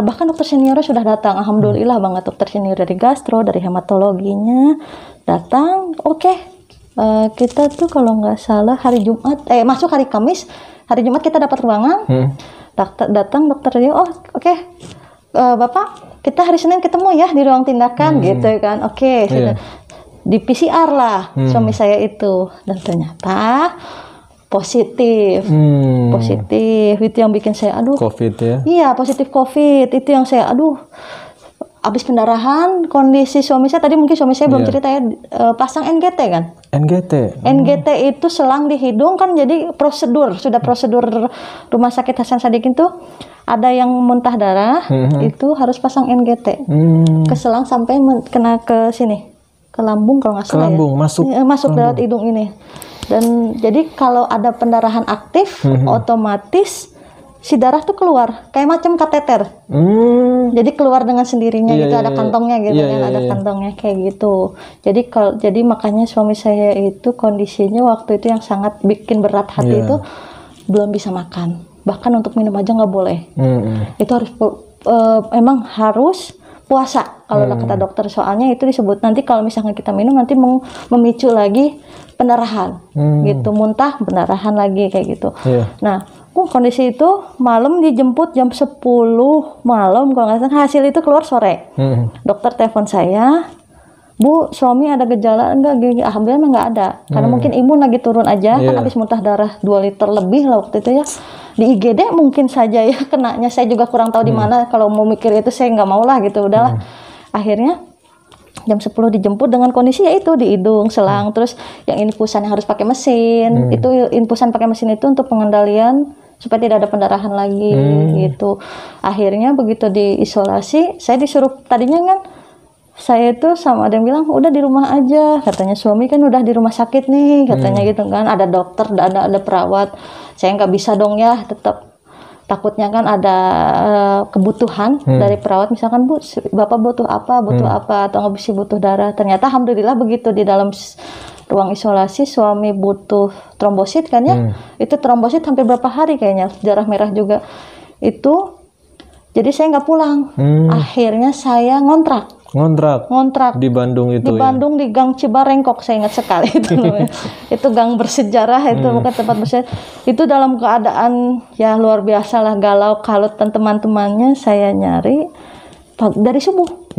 bahkan dokter seniornya sudah datang. Alhamdulillah banget dokter senior dari gastro, dari hematologinya datang. Kita tuh kalau nggak salah hari Jumat, masuk hari Kamis, hari Jumat kita dapat ruangan. Datang dokternya, Bapak, kita hari Senin ketemu ya di ruang tindakan gitu kan. Di PCR lah suami saya itu, dan ternyata positif. Positif itu yang bikin saya COVID ya. Iya, positif COVID itu yang saya habis pendarahan. Kondisi suami saya tadi mungkin suami saya belum cerita ya, pasang NGT kan. NGT itu selang di hidung kan, jadi prosedur rumah sakit Hasan Sadikin tuh ada yang muntah darah itu harus pasang NGT ke selang sampai kena ke sini, ke lambung kalau nggak salah masuk lewat hidung ini. Dan jadi kalau ada pendarahan aktif otomatis si darah tuh keluar kayak macam kateter. Jadi keluar dengan sendirinya gitu, ada kantongnya gitu ada kantongnya kayak gitu. Jadi makanya suami saya itu kondisinya waktu itu yang sangat bikin berat hati itu belum bisa makan. Bahkan untuk minum aja nggak boleh. Itu harus emang harus puasa kalau kata dokter, soalnya itu disebut nanti kalau misalnya kita minum nanti memicu lagi pendarahan gitu, muntah pendarahan lagi kayak gitu. Nah kondisi itu malam dijemput jam 10 malam kalau nggak salah, hasil itu keluar sore. Dokter telepon saya, Bu, suami ada gejala enggak? Alhamdulillah nggak ada, karena mungkin imun lagi turun aja kan, habis muntah darah 2 liter lebih lah waktu itu ya. Di IGD mungkin saja ya kenanya, saya juga kurang tahu di mana. Kalau mau mikir itu saya nggak mau lah gitu, udahlah. Akhirnya jam 10 dijemput dengan kondisi yaitu di hidung selang, terus yang infusan yang harus pakai mesin. Itu infusan pakai mesin itu untuk pengendalian supaya tidak ada pendarahan lagi gitu. Akhirnya begitu diisolasi, saya disuruh, tadinya kan saya itu sama ada yang bilang udah di rumah aja, katanya suami kan udah di rumah sakit nih katanya gitu kan, ada dokter, ada perawat. Saya nggak bisa dong ya, tetap takutnya kan ada kebutuhan dari perawat, misalkan Bu, Bapak butuh apa atau nggak bisa butuh darah. Ternyata alhamdulillah begitu di dalam ruang isolasi suami butuh trombosit kan ya, itu trombosit hampir berapa hari kayaknya, darah merah juga itu. Jadi saya nggak pulang, akhirnya saya ngontrak di Bandung itu di Bandung di Gang Cibarengkok, saya ingat sekali itu namanya. Itu gang bersejarah, itu bukan tempat bersejarah. Itu dalam keadaan ya luar biasa lah, galau kalut, dan teman-temannya saya nyari dari subuh.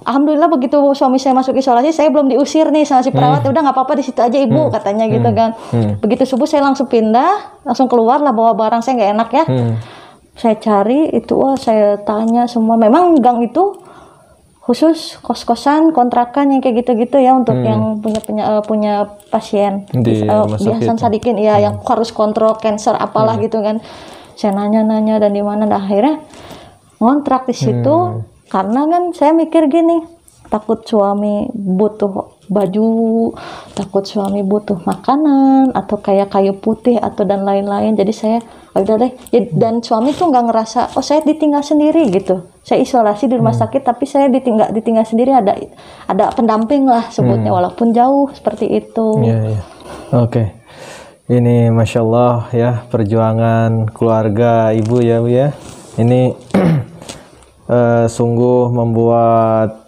Alhamdulillah begitu suami saya masuk isolasi, saya belum diusir nih sama si perawat. Udah nggak apa-apa di situ aja Ibu, katanya gitu kan. Begitu subuh saya langsung pindah, langsung keluar lah, bawa barang, saya nggak enak ya. Saya cari itu, saya tanya semua. Memang gang itu khusus kos-kosan, kontrakan yang kayak gitu-gitu ya, untuk yang punya pasien di Hasan Sadikin ya, yang harus kontrol cancer apalah gitu kan. Saya nanya-nanya dan di mana, akhirnya ngontrak di situ. Karena kan saya mikir gini, takut suami butuh baju, takut suami butuh makanan atau kayak kayu putih atau dan lain-lain. Jadi saya udah deh, dan suami tuh nggak ngerasa oh saya ditinggal sendiri gitu. Saya isolasi di rumah sakit tapi saya ditinggal sendiri, ada pendamping lah sebutnya, walaupun jauh seperti itu. Oke. Ini Masya Allah ya, perjuangan keluarga Ibu ya Bu ya. Ini sungguh membuat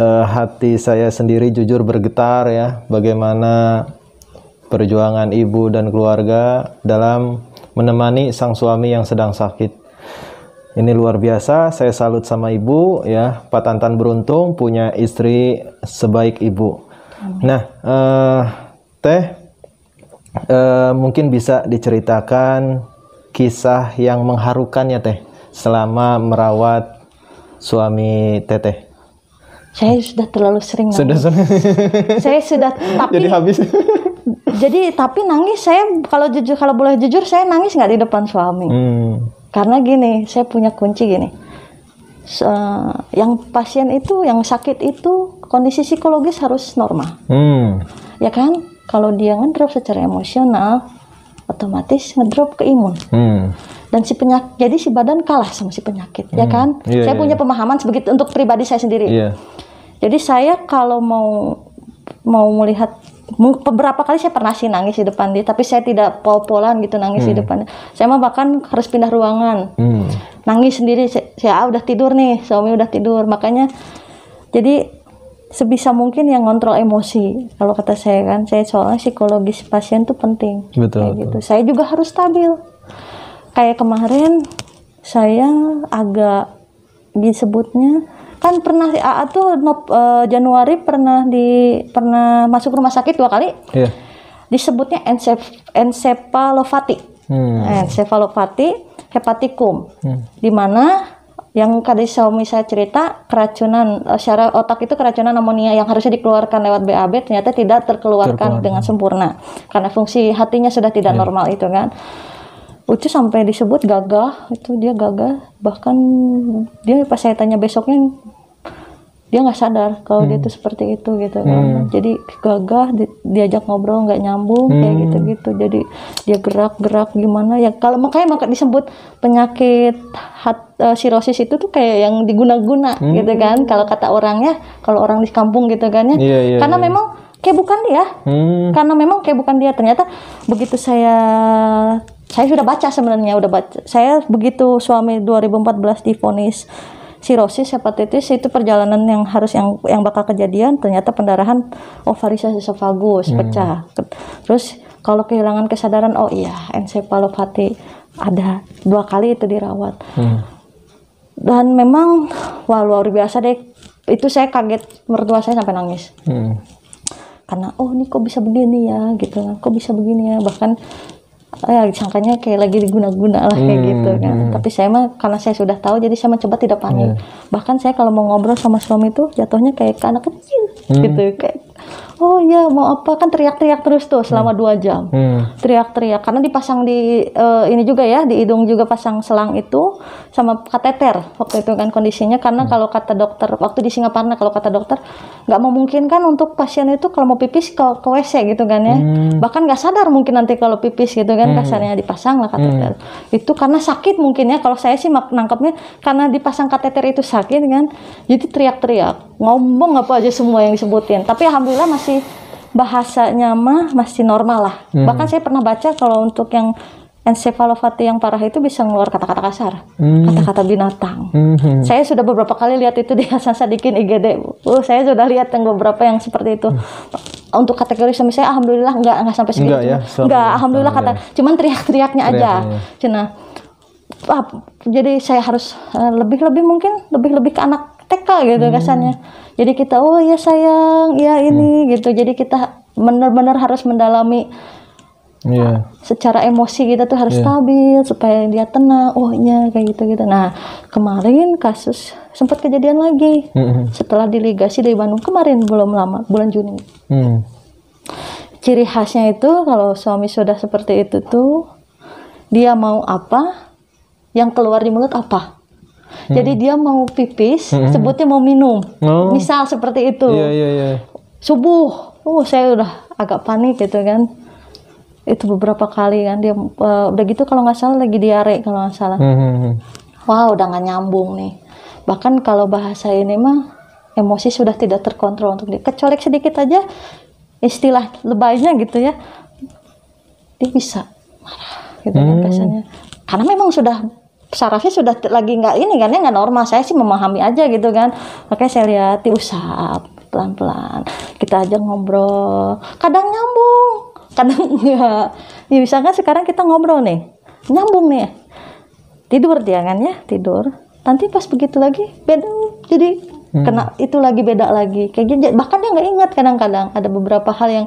hati saya sendiri jujur bergetar ya, bagaimana perjuangan ibu dan keluarga dalam menemani sang suami yang sedang sakit. Ini luar biasa, saya salut sama ibu ya, Pak Tantan beruntung punya istri sebaik ibu. Nah, Teh, mungkin bisa diceritakan kisah yang mengharukannya Teh selama merawat suami Teteh. Saya sudah terlalu sering nangis. Saya sudah, tapi jadi habis. tapi nangis saya, kalau boleh jujur, saya nangis nggak di depan suami. Karena gini, saya punya kunci gini. Yang pasien itu, yang sakit itu kondisi psikologis harus normal. Ya kan? Kalau dia ngedrop secara emosional, otomatis ngedrop ke imun. Dan jadi si badan kalah sama si penyakit, ya kan? Saya punya pemahaman sebegitu untuk pribadi saya sendiri. Jadi saya kalau mau melihat, beberapa kali saya pernah sih nangis di depan dia, tapi saya tidak pol-polan gitu nangis di depannya. Saya mah bahkan harus pindah ruangan, nangis sendiri. Saya udah tidur nih, suami udah tidur, makanya jadi sebisa mungkin yang ngontrol emosi. Kalau kata saya kan, saya soalnya psikologis pasien tuh penting. Betul. Kayak gitu. Saya juga harus stabil. Kayak kemarin saya agak disebutnya kan pernah AA tuh Januari pernah masuk rumah sakit 2 kali. Disebutnya encephalopati. Encephalopati hepatikum. Di mana yang tadi suami saya cerita, keracunan secara otak itu keracunan amonia yang harusnya dikeluarkan lewat BAB ternyata tidak terkeluarkan dengan sempurna karena fungsi hatinya sudah tidak normal itu kan. Ucu sampai disebut gagah, itu dia gagah, bahkan dia pas saya tanya besoknya dia nggak sadar kalau dia itu seperti itu gitu kan. Jadi gagah, diajak ngobrol nggak nyambung kayak gitu-gitu. Jadi dia gerak-gerak gimana ya, kalau makanya disebut penyakit sirosis itu tuh kayak yang diguna-guna gitu kan, kalau kata orangnya, kalau orang di kampung gitu kan ya. Karena memang kayak bukan dia, karena memang kayak bukan dia. Ternyata begitu saya sudah baca sebenarnya, saya begitu suami 2014 divonis sirosis hepatitis, itu perjalanan yang bakal kejadian, ternyata pendarahan ovarisa esophagus pecah. Terus kalau kehilangan kesadaran, oh iya encephalopati, ada 2 kali itu dirawat. Dan memang wah luar biasa deh, itu saya kaget, mertua saya sampai nangis. Karena oh ini kok bisa begini ya gitu, kok bisa begini ya, bahkan sangkanya kayak lagi diguna-guna lah kayak gitu kan. Tapi saya mah karena saya sudah tahu, jadi saya mencoba tidak panik. Bahkan saya kalau mau ngobrol sama suami itu jatuhnya kayak ke anak kecil gitu, kayak Oh iya, mau apa, kan teriak-teriak terus tuh selama 2 jam. Teriak-teriak karena dipasang di ini juga ya, di hidung juga pasang selang itu sama kateter waktu itu kan kondisinya, karena kalau kata dokter waktu di Singaparna, kalau kata dokter nggak memungkinkan untuk pasien itu kalau mau pipis ke WC gitu kan ya. Bahkan nggak sadar mungkin nanti kalau pipis gitu kan, kasarnya dipasang lah kateter. Itu karena sakit mungkin ya, kalau saya sih nangkepnya karena dipasang kateter itu sakit kan, jadi teriak-teriak, ngomong apa aja semua yang disebutin. Tapi alhamdulillah masih bahasanya mah masih normal lah. Bahkan saya pernah baca kalau untuk yang encephalopathy yang parah itu bisa ngeluar kata-kata kasar, kata-kata binatang. Saya sudah beberapa kali lihat itu di Hasan Sadikin IGD. Saya sudah lihat yang beberapa yang seperti itu. Untuk kategori suami saya alhamdulillah nggak sampai segitu. Enggak, alhamdulillah kata, cuman teriak-teriaknya aja. Cina. Jadi saya harus lebih mungkin lebih ke anak TK gitu kesannya. Jadi kita oh ya sayang, ya ini gitu. Jadi kita benar-benar harus mendalami secara emosi kita tuh harus stabil supaya dia tenang. Oh iya kayak gitu. Nah kemarin kasus sempat kejadian lagi setelah delegasi dari Bandung kemarin, belum lama, bulan Juni. Ciri khasnya itu kalau suami sudah seperti itu tuh dia mau apa, yang keluar di mulut apa. Jadi dia mau pipis, sebutnya mau minum. Misal seperti itu. Subuh, saya udah agak panik gitu kan. Itu beberapa kali kan dia udah gitu kalau nggak salah lagi diare kalau nggak salah. Wah udah nggak nyambung nih. Bahkan kalau bahasa ini mah emosi sudah tidak terkontrol untuk dia. Kecolek sedikit aja istilah lebaynya gitu ya, dia bisa marah gitu kan kasarnya. Karena memang sudah sarafnya sudah lagi nggak ini kan ya, nggak normal. Saya sih memahami aja gitu kan, makanya saya lihat diusap pelan-pelan, kita aja ngobrol, kadang nyambung kadang enggak ya. Misalkan sekarang kita ngobrol nih nyambung nih, tidur dia kan ya, tidur, nanti pas begitu lagi beda, jadi kena itu lagi beda lagi kayak gitu. Bahkan dia nggak ingat, kadang-kadang ada beberapa hal yang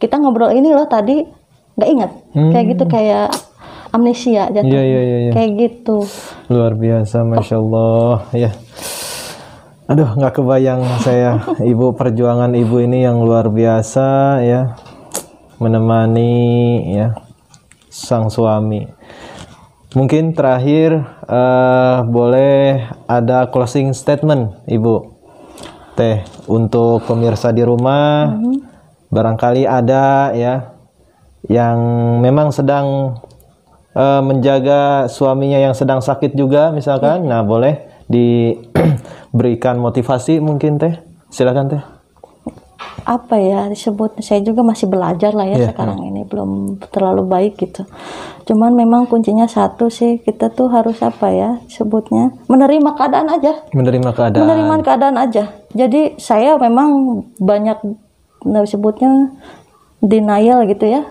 kita ngobrol ini loh tadi nggak ingat, kayak gitu, kayak amnesia jatuh. Kayak gitu. Luar biasa, Masya Allah ya. Aduh, nggak kebayang saya, ibu, perjuangan ibu ini yang luar biasa ya, menemani ya sang suami. Mungkin terakhir boleh ada closing statement ibu Teh untuk pemirsa di rumah. Barangkali ada ya yang memang sedang menjaga suaminya yang sedang sakit juga misalkan. Nah boleh diberikan motivasi mungkin Teh, silakan Teh. Apa ya disebut, saya juga masih belajar lah ya sekarang ini, belum terlalu baik gitu. Cuman memang kuncinya satu sih, kita tuh harus apa ya sebutnya, menerima keadaan aja. Menerima keadaan aja. Jadi saya memang banyak sebutnya denial gitu ya.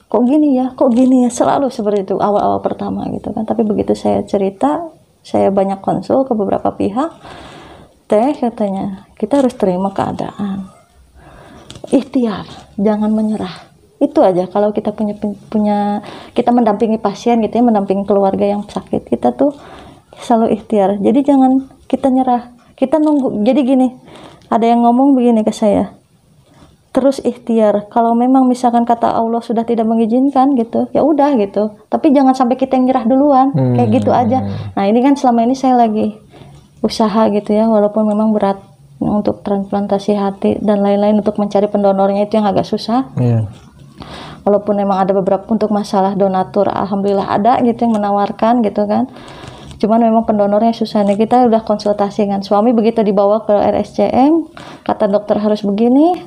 Kok gini ya, selalu seperti itu awal-awal pertama gitu kan. Tapi begitu saya cerita, saya banyak konsul ke beberapa pihak, Teh katanya kita harus terima keadaan, ikhtiar, jangan menyerah. Itu aja. Kalau kita punya kita mendampingi pasien gitu ya, mendampingi keluarga yang sakit, kita tuh selalu ikhtiar. Jadi jangan kita nyerah, kita nunggu. Jadi gini, ada yang ngomong begini ke saya, terus ikhtiar. Kalau memang misalkan kata Allah sudah tidak mengizinkan gitu, ya udah gitu. Tapi jangan sampai kita yang nyerah duluan, kayak gitu aja. Nah ini kan selama ini saya lagi usaha gitu ya, walaupun memang berat untuk transplantasi hati dan lain-lain, untuk mencari pendonornya itu yang agak susah. Walaupun memang ada beberapa untuk masalah donatur, alhamdulillah ada gitu yang menawarkan gitu kan. Cuman memang pendonornya susah nih. Kita udah konsultasi dengan suami, begitu dibawa ke RSCM, kata dokter harus begini.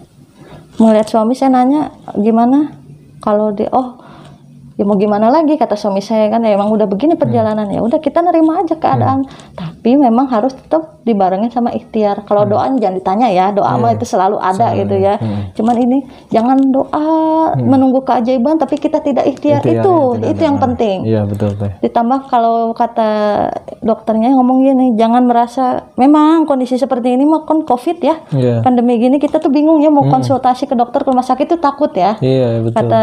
Melihat suami, saya nanya gimana kalau ya mau gimana lagi, kata suami saya kan, ya emang udah begini perjalanan, ya udah kita nerima aja keadaan. Tapi memang harus tetap dibarengin sama ikhtiar. Kalau doa jangan ditanya ya, doa mah itu selalu ada gitu ya. Cuman ini jangan doa menunggu keajaiban tapi kita tidak ikhtiar, itu yang penting. Iya betul. Ditambah kalau kata dokternya ngomong gini, jangan merasa memang kondisi seperti ini mah kan COVID ya, pandemi gini kita tuh bingung ya mau konsultasi ke dokter, ke rumah sakit itu takut ya. Kata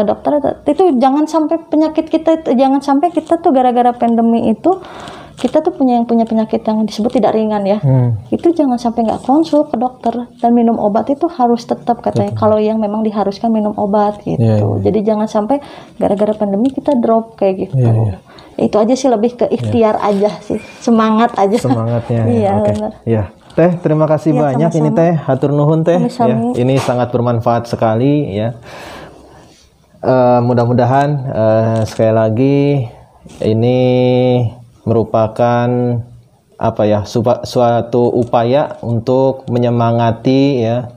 dokter itu jangan sampai penyakit kita, jangan sampai kita tuh gara-gara pandemi itu kita tuh punya penyakit yang disebut tidak ringan ya. Itu jangan sampai nggak konsul ke dokter, dan minum obat itu harus tetap katanya. Kalau yang memang diharuskan minum obat gitu. Jadi jangan sampai gara-gara pandemi kita drop kayak gitu. Itu aja sih, lebih ke ikhtiar aja sih, semangat aja. Semangatnya. Iya, Oke. benar. Ya. Teh, terima kasih Iya, banyak ini sama-sama. Teh, hatur nuhun Teh. Ya, Sami-sami. ini sangat bermanfaat sekali ya. Mudah-mudahan sekali lagi ini merupakan apa ya, suatu upaya untuk menyemangati ya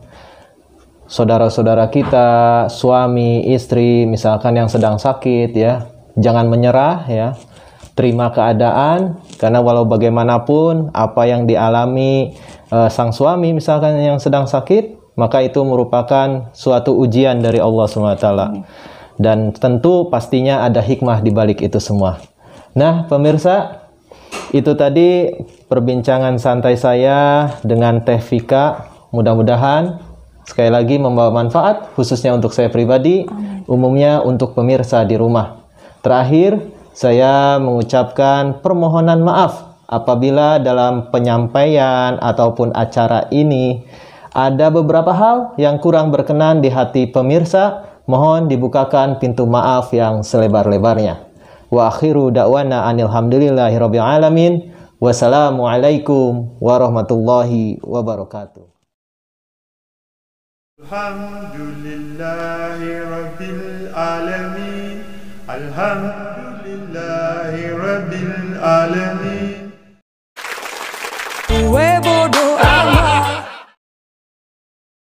saudara-saudara kita, suami, istri misalkan yang sedang sakit ya. Jangan menyerah ya. Terima keadaan, karena walau bagaimanapun apa yang dialami sang suami misalkan yang sedang sakit, maka itu merupakan suatu ujian dari Allah SWT. Dan tentu pastinya ada hikmah di balik itu semua. Nah, pemirsa, itu tadi perbincangan santai saya dengan Teh Vika. Mudah-mudahan sekali lagi membawa manfaat, khususnya untuk saya pribadi, umumnya untuk pemirsa di rumah. Terakhir, saya mengucapkan permohonan maaf apabila dalam penyampaian ataupun acara ini ada beberapa hal yang kurang berkenan di hati pemirsa. Mohon dibukakan pintu maaf yang selebar-lebarnya. Wa akhiru da'wana anil hamdulillahi rabbil alamin. Wassalamualaikum warahmatullahi wabarakatuh. Alhamdulillahi rabbil alamin. Alhamdulillahi rabbil alamin.